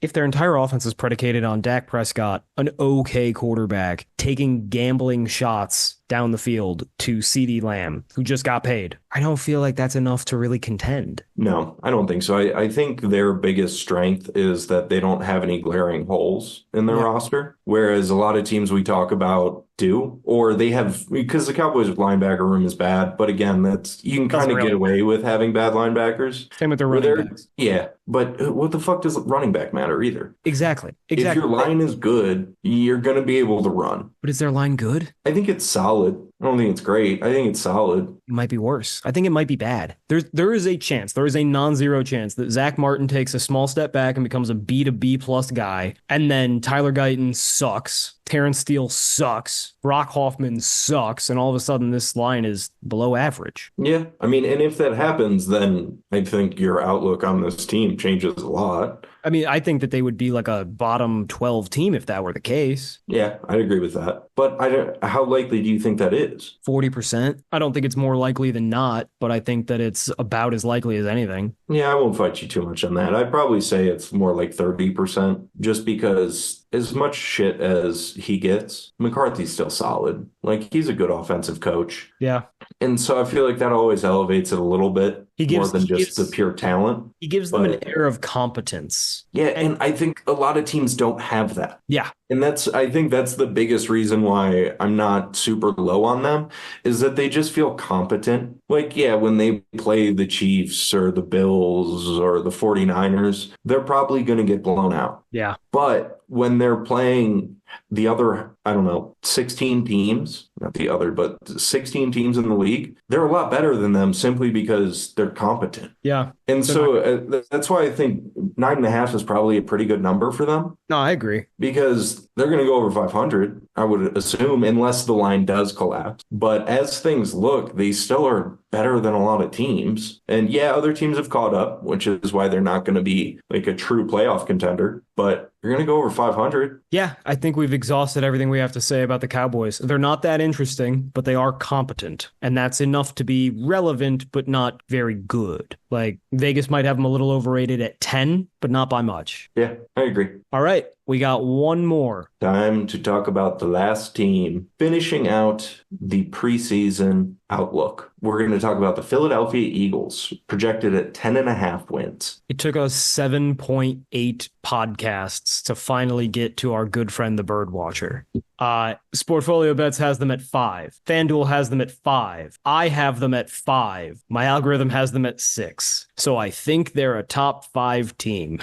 if their entire offense is predicated on Dak Prescott, an okay quarterback, taking gambling shots down the field to CeeDee Lamb, who just got paid, I don't feel like that's enough to really contend. No, I don't think so. I think their biggest strength is that they don't have any glaring holes in their roster, whereas a lot of teams we talk about do, or they have, because the Cowboys linebacker room is bad, but again, you can kind of get away with having bad linebackers. Same with their running backs. Yeah, but what the fuck does running back matter either? Exactly. If your line is good, you're going to be able to run. But is their line good? I think it's solid. I don't think it's great. I think it's solid. It might be worse. I think it might be bad. There is a chance, there is a non-zero chance that Zach Martin takes a small step back and becomes a B to B plus guy, and then Tyler Guyton sucks, Terrence Steele sucks, Brock Hoffman sucks, and all of a sudden this line is below average. Yeah. I mean, and if that happens, then I think your outlook on this team changes a lot. I mean, I think that they would be like a bottom 12 team if that were the case. Yeah, I'd agree with that. But I don't, how likely do you think that is? 40%. I don't think it's more likely than not, but I think that it's about as likely as anything. Yeah, I won't fight you too much on that. I'd probably say it's more like 30%, just because as much shit as he gets, McCarthy's still solid. Like, he's a good offensive coach. Yeah. And so I feel like that always elevates it a little bit more than He just the gives pure talent. he gives them an air of competence. Yeah, and I think a lot of teams don't have that. Yeah. And I think that's the biggest reason why I'm not super low on them, is that they just feel competent. Like, yeah, when they play the Chiefs or the Bills or the 49ers, they're probably going to get blown out. Yeah. But when they're playing the other, I don't know, 16 teams, not the other, but 16 teams in the league, they're a lot better than them simply because they're competent. Yeah. And so that's why I think 9.5 is probably a pretty good number for them, No, I agree. because they're going to go over 500, I would assume, unless the line does collapse. But as things look, they still are better than a lot of teams. And yeah, other teams have caught up, which is why they're not going to be like a true playoff contender. But you're going to go over 500. Yeah, I think we've exhausted everything we have to say about the Cowboys. They're not that interesting, but they are competent. And that's enough to be relevant, but not very good. Like, Vegas might have them a little overrated at 10, but not by much. Yeah, I agree. All right, we got one more. Time to talk about the last team finishing out the preseason outlook. We're going to talk about the Philadelphia Eagles, projected at 10.5 wins. It took us 7.8 podcasts to finally get to our good friend, the Bird Watcher. Sportfolio Bets has them at 5. FanDuel has them at 5. I have them at 5. My algorithm has them at 6. So I think they're a top 5 team.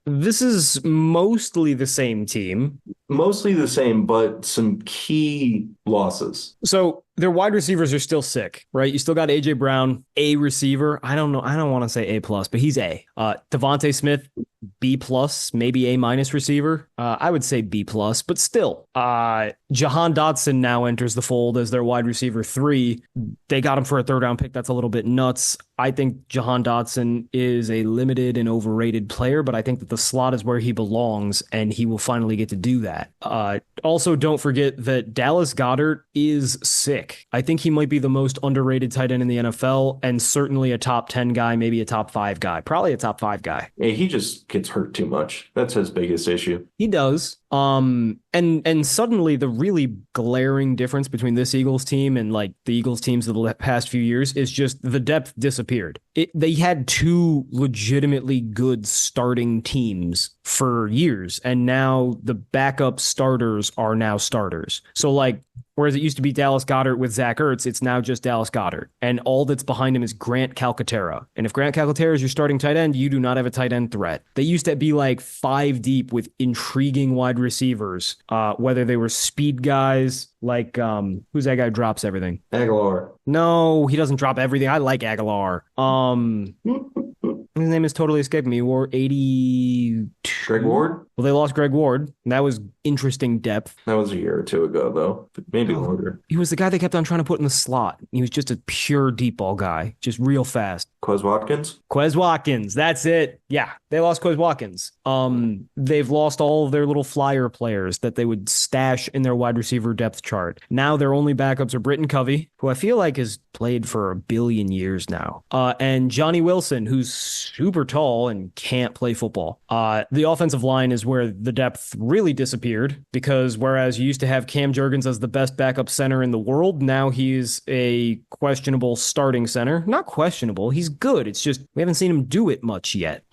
This is mostly the same team. Mostly the same, but some key losses. So their wide receivers are still sick, right? You still got AJ Brown, a receiver. I don't know. I don't want to say A plus, but he's A. Devontae Smith, B plus, maybe A minus receiver. I would say B plus, but still. Jahan Dotson now enters the fold as their wide receiver 3. They got him for a third round pick. That's a little bit nuts. I think Jahan Dotson is a limited and overrated player, but I think that the slot is where he belongs, and he will finally get to do that. Also, don't forget that Dallas Goedert is sick. I think he might be the most underrated tight end in the NFL, and certainly a top 10 guy, maybe a top 5 guy, probably a top 5 guy. Yeah, he just gets hurt too much. That's his biggest issue. He does. And suddenly the really glaring difference between this Eagles team and like the Eagles teams of the past few years is just the depth disappeared. They had 2 legitimately good starting teams for years, and now the backup starters are now starters. So like, whereas it used to be Dallas Goedert with Zach Ertz, it's now just Dallas Goedert. And all that's behind him is Grant Calcaterra. And if Grant Calcaterra is your starting tight end, you do not have a tight end threat. They used to be like 5 deep with intriguing wide receivers, whether they were speed guys like, who's that guy who drops everything? Aguilar. No, he doesn't drop everything. I like Aguilar. His name is totally escaping me. He wore 82. Greg Ward? Well, they lost Greg Ward. And that was interesting depth. That was a year or 2 ago, though. Maybe longer. He was the guy they kept on trying to put in the slot. He was just a pure deep ball guy, just real fast. Quez Watkins? Quez Watkins, that's it. Yeah, they lost Quez Watkins. They've lost all of their little flyer players that they would stash in their wide receiver depth chart. Now their only backups are Britton Covey, who I feel like has played for a billion years now, and Johnny Wilson, who's super tall and can't play football. The offensive line is where the depth really disappeared, because whereas you used to have Cam Jurgens as the best backup center in the world, now he's a questionable starting center. Not questionable, he's good. It's just we haven't seen him do it much yet.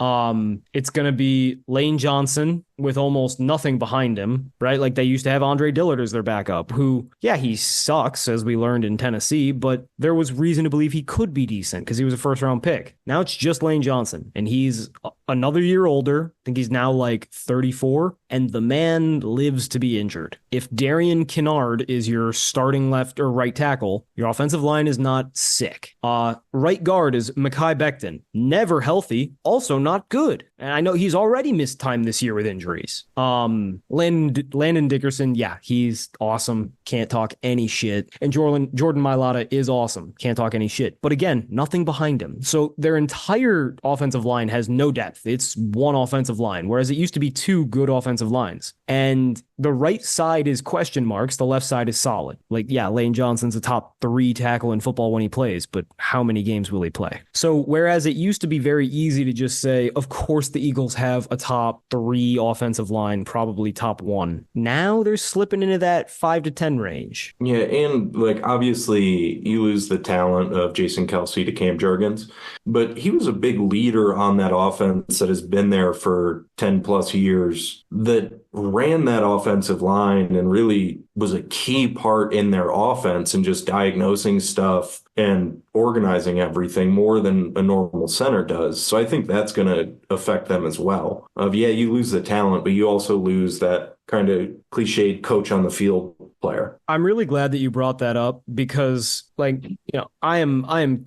It's going to be Lane Johnson, with almost nothing behind him, right? Like they used to have Andre Dillard as their backup, who, yeah, he sucks, as we learned in Tennessee, but there was reason to believe he could be decent because he was a first round pick. Now it's just Lane Johnson, and he's another year older. I think he's now like 34, and the man lives to be injured. If Darian Kinnard is your starting left or right tackle, your offensive line is not sick. Right guard is Mekhi Becton, never healthy, also not good. And I know he's already missed time this year with injuries. Landon Dickerson, yeah, he's awesome. Can't talk any shit. And Jordan Mailata is awesome. Can't talk any shit. But again, nothing behind him. So their entire offensive line has no depth. It's one offensive line, whereas it used to be two good offensive lines. And the right side is question marks. The left side is solid. Like, yeah, Lane Johnson's a top 3 tackle in football when he plays, but how many games will he play? So whereas it used to be very easy to just say, of course the Eagles have a top 3 offensive line, probably top 1. Now they're slipping into that 5 to 10 range. Yeah, and like obviously you lose the talent of Jason Kelce to Cam Jurgens, but he was a big leader on that offense that has been there for 10 plus years, that ran that offensive line and really was a key part in their offense and just diagnosing stuff and organizing everything more than a normal center does. So I think that's going to affect them as well. Yeah, you lose the talent, but you also lose that kind of cliched coach on the field player. I'm really glad that you brought that up because, like, you know, I am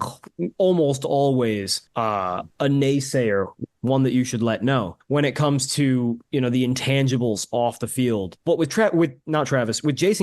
almost always a naysayer, one that you should let know when it comes to, you know, the intangibles off the field. But with Jason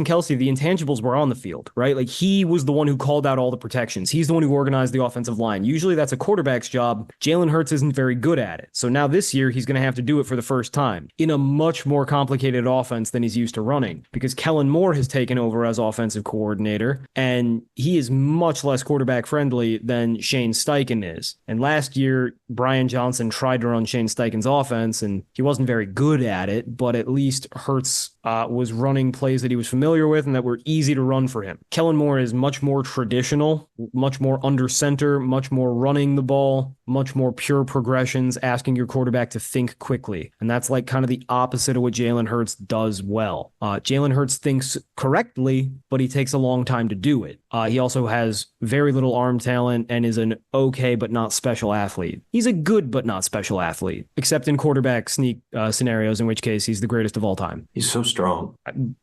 Kelce, the intangibles were on the field, right? Like he was the one who called out all the protections. He's the one who organized the offensive line. Usually that's a quarterback's job. Jalen Hurts isn't very good at it. So now this year he's going to have to do it for the first time in a much more complicated offense than he's used to running because Kellen Moore has taken over as offensive coordinator and he is much less quarterback friendly than Shane Steichen is. And last year, Brian Johnson tried to run Shane Steichen's offense and he wasn't very good at it, but at least Hurts was running plays that he was familiar with and that were easy to run for him. Kellen Moore is much more traditional, much more under center, much more running the ball, much more pure progressions, asking your quarterback to think quickly. And that's like kind of the opposite of what Jalen Hurts does well. Jalen Hurts thinks correctly, but he takes a long time to do it. He also has very little arm talent and is an okay but not special athlete. He's a good but not special athlete, except in quarterback sneak scenarios, in which case he's the greatest of all time. He's so strong.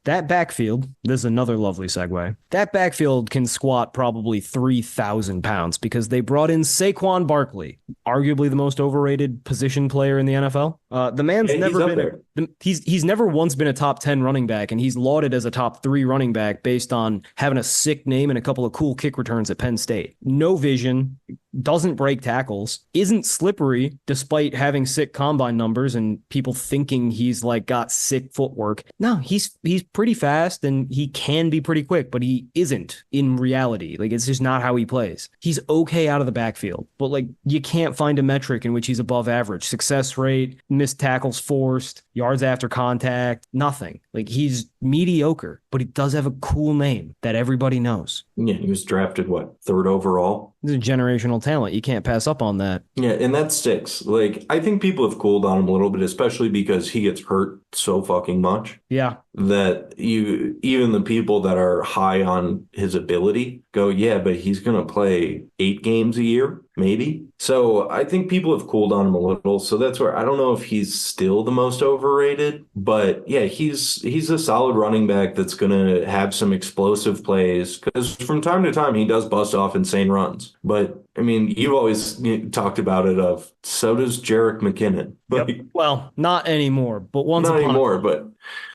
That backfield, this is another lovely segue, that backfield can squat probably 3,000 pounds because they brought in Saquon Barkley, arguably the most overrated position player in the NFL. The man's never been he's never once been a top 10 running back, and he's lauded as a top 3 running back based on having a sick name and a couple of cool kick returns at Penn State. No vision, doesn't break tackles, isn't slippery despite having sick combine numbers and people thinking he's like got sick footwork. No, he's pretty fast and he can be pretty quick, but he isn't in reality. Like it's just not how he plays. He's okay out of the backfield, but like you can't find a metric in which he's above average. Success rate, missed tackles forced, yards after contact, nothing. Like he's mediocre, but he does have a cool name that everybody knows. Yeah, he was drafted, what, 3rd overall? He's a generational talent. You can't pass up on that. Yeah, and that sticks. Like, I think people have cooled on him a little bit, especially because he gets hurt so fucking much. Yeah. That even the people that are high on his ability go, yeah, but he's going to play 8 games a year, maybe. So I think people have cooled on him a little. So that's where I don't know if he's still the most overrated, but yeah, he's a solid running back that's going to have some explosive plays because from time to time he does bust off insane runs. But I mean, you've always talked about it of so does Jerick McKinnon. Yep. Well, not anymore, but once not upon anymore,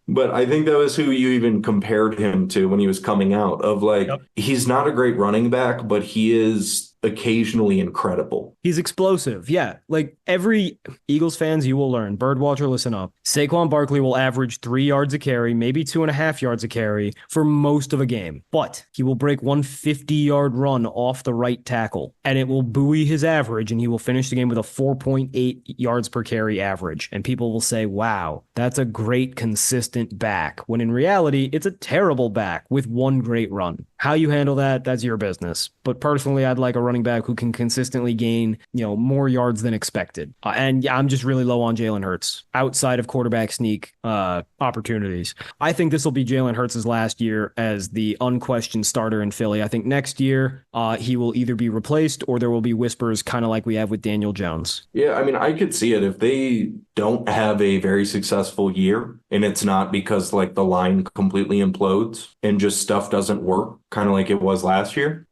but I think that was who you even compared him to when he was coming out of like, yep. He's not a great running back, but he is occasionally incredible. He's explosive. Yeah. Like every Eagles fans, you will learn, Birdwatcher, listen up. Saquon Barkley will average 3 yards a carry, maybe 2.5 yards a carry for most of a game, but he will break 150-yard run off the right tackle and it will buoy his average and he will finish the game with a 4.8 yards per carry average. And people will say, wow, that's a great consistent back. When in reality, it's a terrible back with one great run. How you handle that, that's your business. But personally, I'd like a running running back who can consistently gain, more yards than expected. And yeah, I'm just really low on Jalen Hurts outside of quarterback sneak opportunities. I think this will be Jalen Hurts' last year as the unquestioned starter in Philly. I think next year he will either be replaced or there will be whispers kind of like we have with Daniel Jones. Yeah, I mean, I could see it if they don't have a very successful year and it's not because like the line completely implodes and just stuff doesn't work, kind of like it was last year,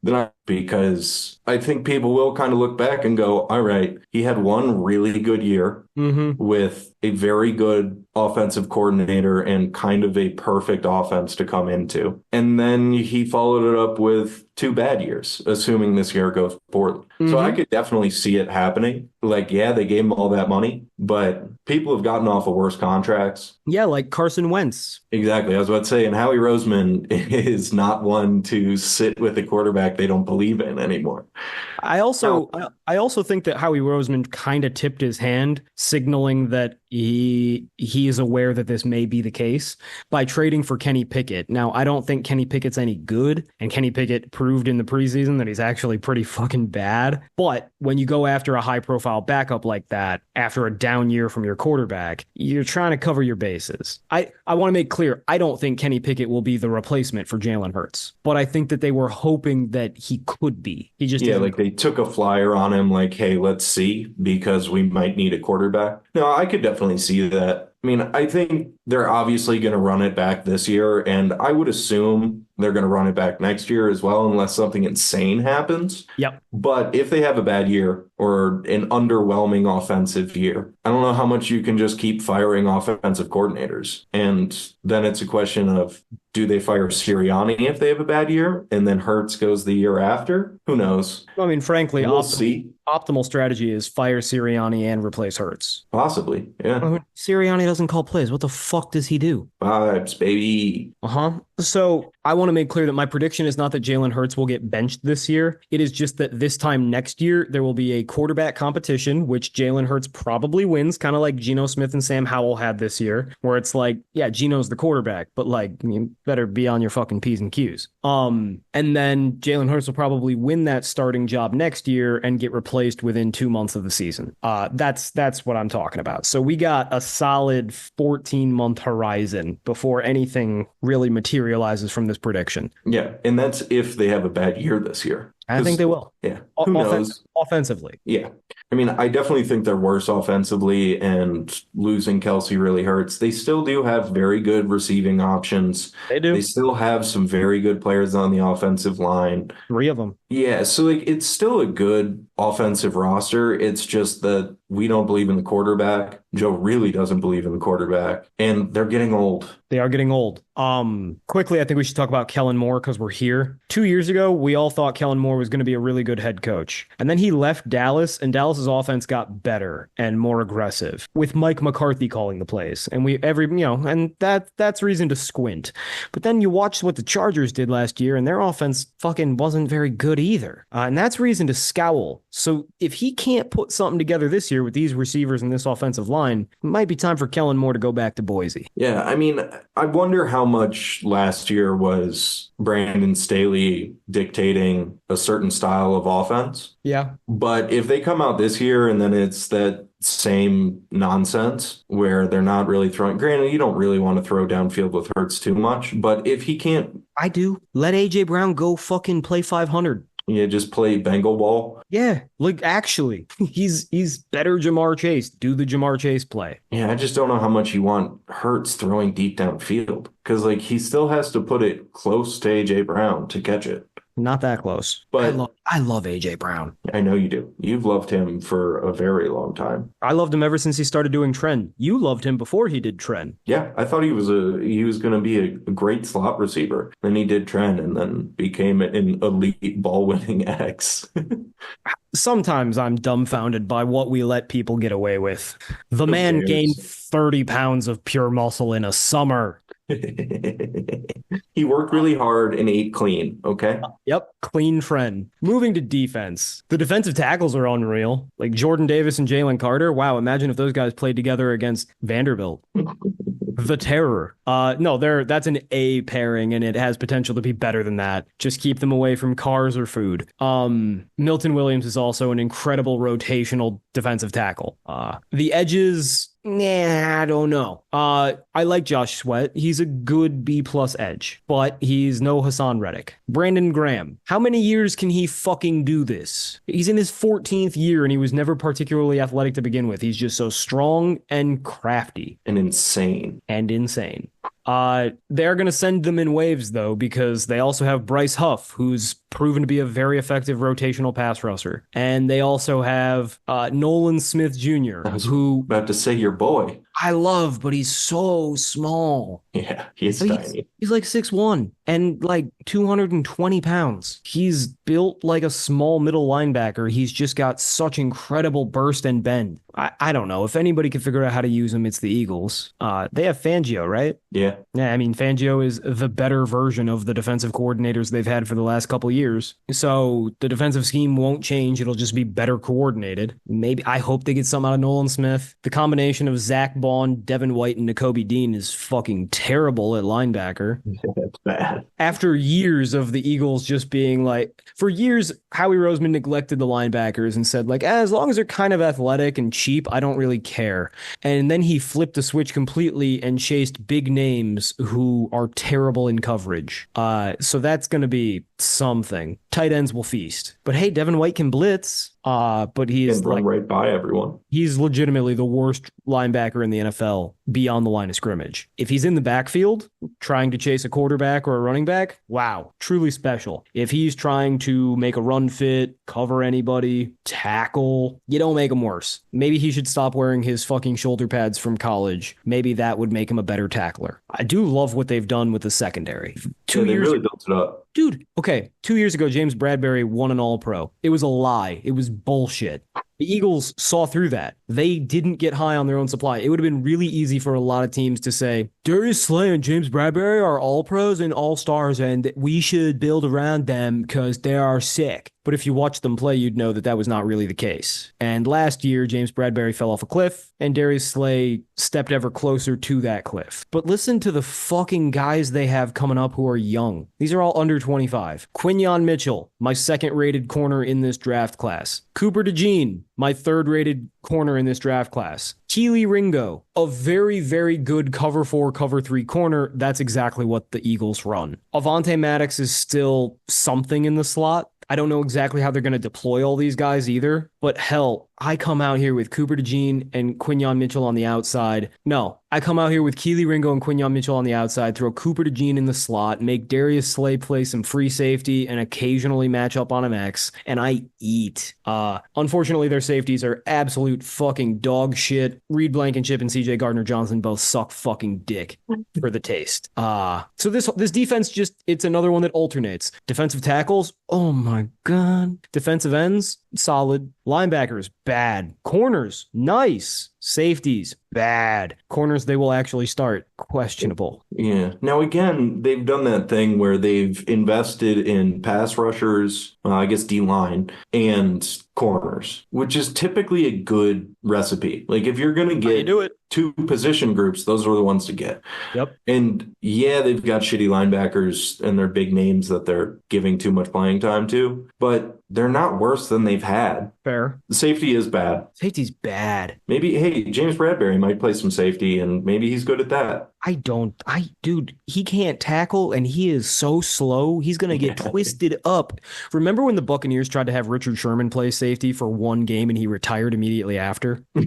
because I think people will kind of look back and go, all right, he had one really good year with a very good offensive coordinator and kind of a perfect offense to come into. And then he followed it up with 2 bad years, assuming this year goes poorly. So I could definitely see it happening. Like, yeah, they gave him all that money, but people have gotten off of worse contracts. Yeah, like Carson Wentz. Exactly. I was about to say, and Howie Roseman is not one to sit with a quarterback they don't believe in anymore. I also think that Howie Roseman kind of tipped his hand, signaling that he is aware that this may be the case by trading for Kenny Pickett. Now, I don't think Kenny Pickett's any good, and Kenny Pickett proved in the preseason that he's actually pretty fucking bad. But when you go after a high-profile backup like that after a down year from your quarterback, you're trying to cover your bases. I want to make clear, I don't think Kenny Pickett will be the replacement for Jalen Hurts, but I think that they were hoping that he could be. He just like they took a flyer on him, like, hey, let's see, because we might need a quarterback. No, I could definitely see that. I mean, I think they're obviously going to run it back this year, and I would assume they're going to run it back next year as well, unless something insane happens. Yep. But if they have a bad year or an underwhelming offensive year, I don't know how much you can just keep firing offensive coordinators. And then it's a question of, do they fire Sirianni if they have a bad year and then Hurts goes the year after? Who knows? I mean, frankly, we'll see. Optimal strategy is fire Sirianni and replace Hurts. Possibly, yeah. I mean, Sirianni doesn't call plays. What the fuck does he do? Vibes, baby. So I want to make clear that my prediction is not that Jalen Hurts will get benched this year. It is just that this time next year, there will be a quarterback competition, which Jalen Hurts probably wins, kind of like Geno Smith and Sam Howell had this year, where it's like, yeah, Geno's the quarterback, but like, you better be on your fucking P's and Q's. And then Jalen Hurts will probably win that starting job next year and get replaced within 2 months of the season. That's what I'm talking about. So we got a solid 14-month horizon before anything really materializes from this prediction. Yeah, and that's if they have a bad year this year. I think they will. Yeah. Who knows? Offensively. Yeah. I mean, I definitely think they're worse offensively, and losing Kelsey really hurts. They still do have very good receiving options. They do. They still have some very good players on the offensive line. 3 of them. Yeah, so like it's still a good offensive roster. It's just that we don't believe in the quarterback. Joe really doesn't believe in the quarterback, and they're getting old. They are getting old. Quickly, I think we should talk about Kellen Moore because we're here. 2 years ago, we all thought Kellen Moore was going to be a really good head coach. And then he left Dallas, and Dallas's offense got better and more aggressive with Mike McCarthy calling the plays. And that's reason to squint. But then you watch what the Chargers did last year, and their offense fucking wasn't very good either. And that's reason to scowl. So if he can't put something together this year with these receivers and this offensive line, it might be time for Kellen Moore to go back to Boise. Yeah, I mean, I wonder how much last year was Brandon Staley dictating a certain style of offense. Yeah. But if they come out this year and then it's that same nonsense where they're not really throwing, granted, you don't really want to throw downfield with Hurts too much, but if he can't. I do. Let A.J. Brown go fucking play 500. Yeah, just play Bengal ball. Yeah, like actually, he's better Jamar Chase. Do the Jamar Chase play. Yeah, I just don't know how much you want Hurts throwing deep downfield because like he still has to put it close to A.J. Brown to catch it. Not that close. But I love A.J. Brown. I know you do. You've loved him for a very long time. I loved him ever since he started doing Tren. You loved him before he did Tren. Yeah, I thought he was going to be a great slot receiver. Then he did Tren and then became an elite ball-winning X. Sometimes I'm dumbfounded by what we let people get away with. The man gained 30 pounds of pure muscle in a summer. He worked really hard and ate clean, okay? Yep, clean friend. Moving to defense. The defensive tackles are unreal. Like Jordan Davis and Jalen Carter. Wow, imagine if those guys played together against Vanderbilt. The Terror. No, that's an A pairing, and it has potential to be better than that. Just keep them away from cars or food. Milton Williams is also an incredible rotational defensive tackle. The edges. Nah, I don't know. I like Josh Sweat. He's a good B plus edge, but he's no Hassan Reddick. Brandon Graham. How many years can he fucking do this? He's in his 14th year and he was never particularly athletic to begin with. He's just so strong and crafty. And insane. And insane. They're going to send them in waves, though, because they also have Bryce Huff, who's proven to be a very effective rotational pass rusher. And they also have Nolan Smith Jr., who about to say your boy. I love, but he's so small. Yeah, he's tiny. He's like 6'1" and like 220 pounds. He's built like a small middle linebacker. He's just got such incredible burst and bend. I don't know. If anybody can figure out how to use him, it's the Eagles. They have Fangio, right? Yeah. Yeah, I mean, Fangio is the better version of the defensive coordinators they've had for the last couple of years. So the defensive scheme won't change. It'll just be better coordinated. Maybe I hope they get something out of Nolan Smith. The combination of Zach Bond, Devin White, and Nakobe Dean is fucking terrible at linebacker. That's bad. After years of the Eagles just being like, for years, Howie Roseman neglected the linebackers and said, like, as long as they're kind of athletic and cheap, I don't really care. And then he flipped the switch completely and chased big names who are terrible in coverage. So that's going to be something. Tight ends will feast. But hey, Devin White can blitz. But he's run right by everyone. He's legitimately the worst linebacker in the NFL beyond the line of scrimmage. If he's in the backfield trying to chase a quarterback or a running back, wow, truly special. If he's trying to make a run fit, cover anybody, tackle, you don't make him worse. Maybe he should stop wearing his fucking shoulder pads from college. Maybe that would make him a better tackler. I do love what they've done with the secondary. They really built it up. Dude, okay, 2 years ago, James Bradberry won an All-Pro. It was a lie. It was bullshit. The Eagles saw through that. They didn't get high on their own supply. It would have been really easy for a lot of teams to say, Darius Slay and James Bradberry are All-Pros and All-Stars, and we should build around them because they are sick. But if you watch them play, you'd know that that was not really the case. And last year, James Bradberry fell off a cliff, and Darius Slay stepped ever closer to that cliff. But listen to the fucking guys they have coming up who are young. These are all under 25. Quinyon Mitchell, my second-rated corner in this draft class. Cooper DeJean, my third-rated corner in this draft class. Keely Ringo, a very, very good cover 4, cover 3 corner. That's exactly what the Eagles run. Avonte Maddox is still something in the slot. I don't know exactly how they're going to deploy all these guys either, but hell, I come out here with Cooper DeJean and Quinyon Mitchell on the outside. No, I come out here with Keely Ringo and Quinyon Mitchell on the outside, throw Cooper DeJean in the slot, make Darius Slay play some free safety and occasionally match up on an X, and I eat. Unfortunately, their safeties are absolute fucking dog shit. Reed Blankenship and CJ Gardner-Johnson both suck fucking dick for the taste. So this defense it's another one that alternates. Defensive tackles, oh my God. Defensive ends, solid. Linebackers, bad. Corners, nice. Safeties, bad. Corners, they will actually start. Questionable. Yeah. Now, again, they've done that thing where they've invested in pass rushers, I guess D-line, and corners, which is typically a good recipe. Like, if you're going to get two position groups, those are the ones to get. Yep. And yeah, they've got shitty linebackers and they're big names that they're giving too much playing time to, but they're not worse than they've had. Fair. The safety is bad. Safety's bad. Maybe, hey, James Bradberry might play some safety and maybe he's good at that. Dude, he can't tackle and he is so slow. He's going to get twisted up. Remember when the Buccaneers tried to have Richard Sherman play safety for one game and he retired immediately after? You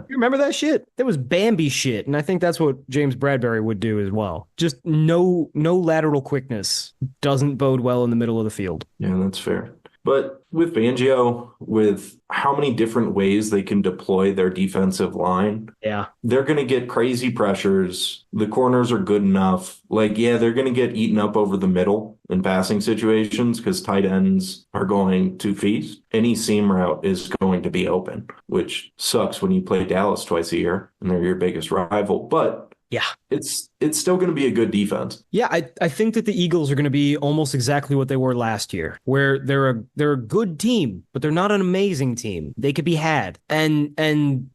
remember that shit? That was Bambi shit. And I think that's what James Bradberry would do as well. Just no lateral quickness doesn't bode well in the middle of the field. Yeah, that's fair. But with Fangio, with how many different ways they can deploy their defensive line, they're going to get crazy pressures. The corners are good enough. Like, yeah, they're going to get eaten up over the middle in passing situations because tight ends are going to feast. Any seam route is going to be open, which sucks when you play Dallas twice a year and they're your biggest rival. But Yeah. It's still going to be a good defense. Yeah, I think that the Eagles are going to be almost exactly what they were last year, where they're a good team, but they're not an amazing team. They could be had. And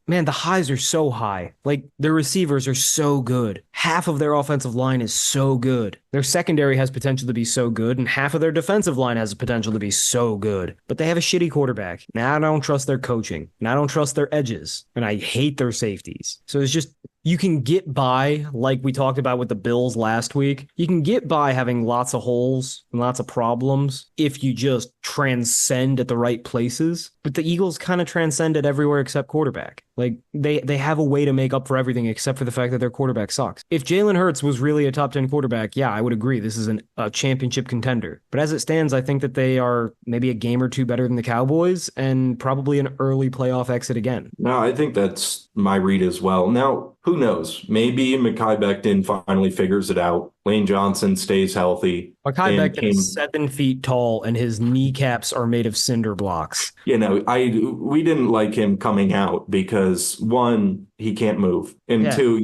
man, the highs are so high. Like their receivers are so good. Half of their offensive line is so good. Their secondary has potential to be so good, and half of their defensive line has the potential to be so good. But they have a shitty quarterback. Now I don't trust their coaching, and I don't trust their edges, and I hate their safeties. So it's just you can get by, like we talked about with the Bills last week. You can get by having lots of holes and lots of problems if you just transcend at the right places. But the Eagles kind of transcended everywhere except quarterback. Like they have a way to make up for everything except for the fact that their quarterback sucks. If Jalen Hurts was really a top 10 quarterback, yeah, I would agree. This is a championship contender. But as it stands, I think that they are maybe a game or two better than the Cowboys and probably an early playoff exit again. No, I think that's my read as well. Now, who knows? Maybe Mekhi Becton finally figures it out. Lane Johnson stays healthy. Mekhi Becton is 7 feet tall and his kneecaps are made of cinder blocks. We didn't like him coming out because one, he can't move, and Yeah. two,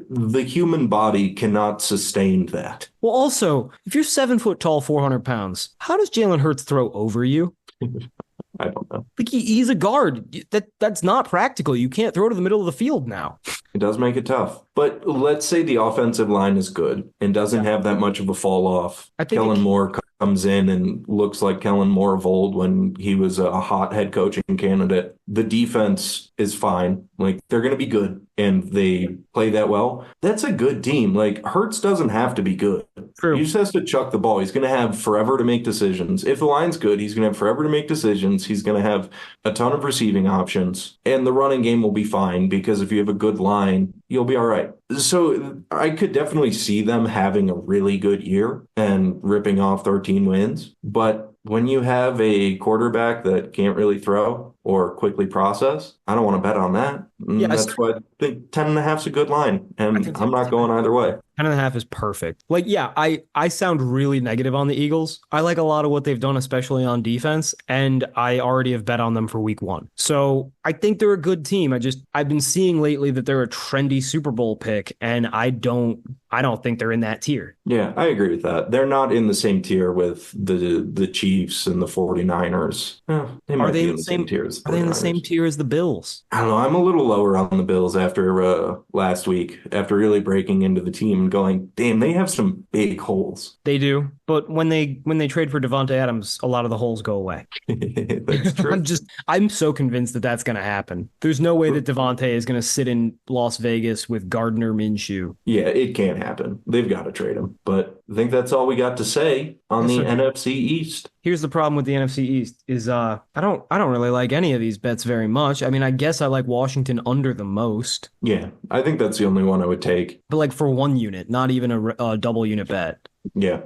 the human body cannot sustain that. Well, also, if you're 7 foot tall, 400 pounds, how does Jalen Hurts throw over you? I don't know. Like he's a guard. That's not practical. You can't throw to the middle of the field now. It does make it tough. But let's say the offensive line is good and doesn't have that much of a fall off. I think Kellen Moore comes in and looks like Kellen Moore of old when he was a hot head coaching candidate. The defense is fine. Like they're going to be good and they play that well. That's a good team. Like Hurts doesn't have to be good. True. He just has to chuck the ball. He's going to have forever to make decisions. If the line's good, he's going to have forever to make decisions. He's going to have a ton of receiving options and the running game will be fine because if you have a good line, you'll be all right. So I could definitely see them having a really good year and ripping off 13 wins. But when you have a quarterback that can't really throw or quickly process, I don't want to bet on that. Yeah, That's why I think 10.5 is a good line. And I'm not going either way. 10.5 is perfect. Like, yeah, I sound really negative on the Eagles. I like a lot of what they've done, especially on defense, and I already have bet on them for week 1. So I think they're a good team. I've been seeing lately that they're a trendy Super Bowl pick, and I don't think they're in that tier. Yeah, I agree with that. They're not in the same tier with the Chiefs and the 49ers. They might be in the same tier as the 49ers. Are they in the same tier as the Bills? I don't know. I'm a little lower on the Bills after last week, after really breaking into the team and going, damn, they have some big holes. They do, but when they trade for Devontae Adams, a lot of the holes go away. That's true. I'm so convinced that that's going to happen. There's no way that Devontae is going to sit in Las Vegas with Gardner Minshew. Yeah, it can't happen. They've got to trade him. But I think that's all we got to say on the NFC East. Here's the problem with the NFC East is I don't really like any of these bets very much. I mean, I guess I like Washington under the most. Yeah, I think that's the only one I would take. But like for 1 unit, not even a double unit bet. Yeah.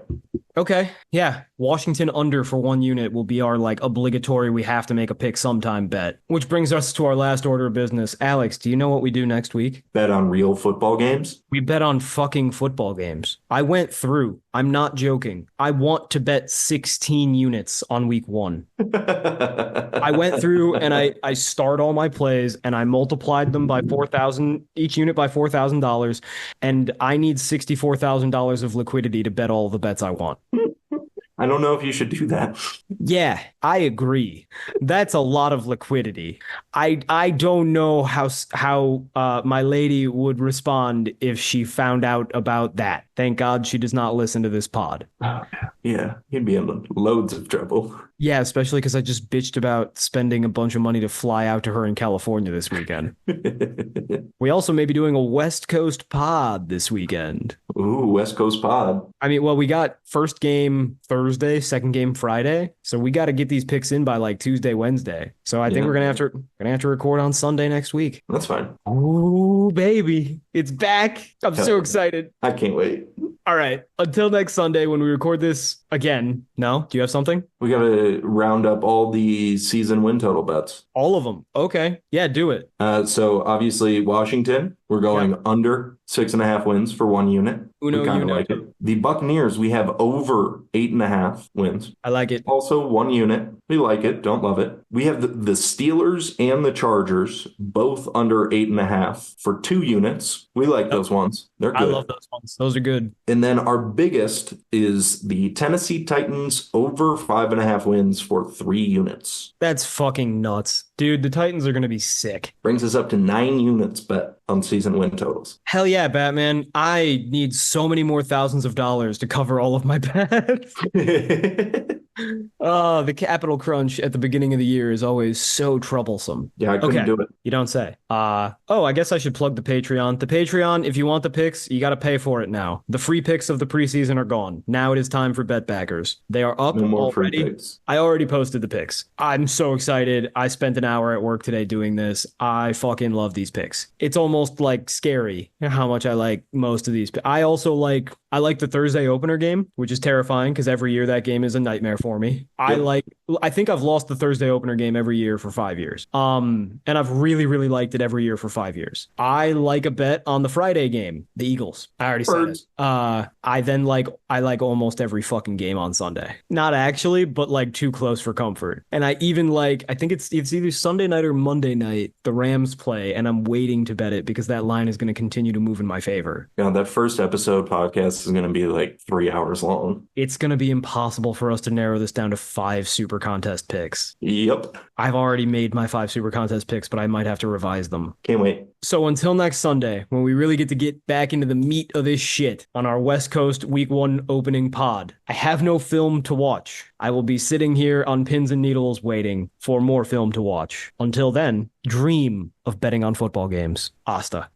Okay. Yeah. Washington under for 1 unit will be our like obligatory we have to make a pick sometime bet. Which brings us to our last order of business. Alex, do you know what we do next week? Bet on real football games? We bet on fucking football games. I went through. I'm not joking. I want to bet 16 units on week 1. I went through and I starred all my plays and I multiplied them by 4,000, each unit by $4,000. And I need $64,000 of liquidity to bet all the bets I want. I don't know if you should do that. Yeah, I agree. That's a lot of liquidity. I don't know how my lady would respond if she found out about that. Thank God she does not listen to this pod. Yeah, he'd be in loads of trouble. Yeah, especially because I just bitched about spending a bunch of money to fly out to her in California this weekend. We also may be doing a West Coast pod this weekend. Ooh, West Coast pod. I mean, well, we got first game Thursday, second game Friday. So we got to get these picks in by like Tuesday, Wednesday. So I think we're gonna have to record on Sunday next week. That's fine. Ooh, baby. It's back. I'm so excited. I can't wait. All right. Until next Sunday when we record this again. No? Do you have something? We got to round up all the season win total bets. All of them. Okay. Yeah, do it. So obviously Washington, we're Yep. going under 6.5 wins for 1 unit. We Uno, kind of uno. like it. The Buccaneers, we have over 8.5 wins. I like it. Also 1 unit. We like it. Don't love it. We have the Steelers and the Chargers both under 8.5 for 2 units. We like Yep. those ones. They're I good. love those ones. Those are good. And then our biggest is the Tennessee Titans over 5.5 wins for 3 units. That's fucking nuts. Dude, the Titans are going to be sick. Brings us up to 9 units bet on season win totals. Hell yeah, Batman. I need so many more thousands of dollars to cover all of my bets. Oh, the capital crunch at the beginning of the year is always so troublesome. Yeah, I couldn't Okay, do it. you don't say. Oh, I guess I should plug the Patreon. The Patreon, if you want the picks, you got to pay for it now. The free picks of the preseason are gone. Now it is time for bet backers. They are up No more free already. picks. I already posted the picks. I'm so excited. I spent an hour at work today doing this. I fucking love these picks. It's almost like scary how much I like most of these. I like the Thursday opener game, which is terrifying because every year that game is a nightmare for me. Yep. I think I've lost the Thursday opener game every year for 5 years. And I've really, really liked it every year for 5 years. I like a bet on the Friday game, the Eagles. I already said it. Birds. I like almost every fucking game on Sunday. Not actually, but like too close for comfort. And I even like, I think it's either Sunday night or Monday night, the Rams play, and I'm waiting to bet it because that line is going to continue to move in my favor. Yeah, that first episode podcast is going to be like 3 hours long. It's going to be impossible for us to narrow this down to 5 super contest picks. Yep. I've already made my 5 super contest picks, but I might have to revise them. Can't wait. So until next Sunday, when we really get back into the meat of this shit on our West Coast Week 1 opening pod, I have no film to watch. I will be sitting here on pins and needles waiting for more film to watch. Until then, dream of betting on football games. Asta.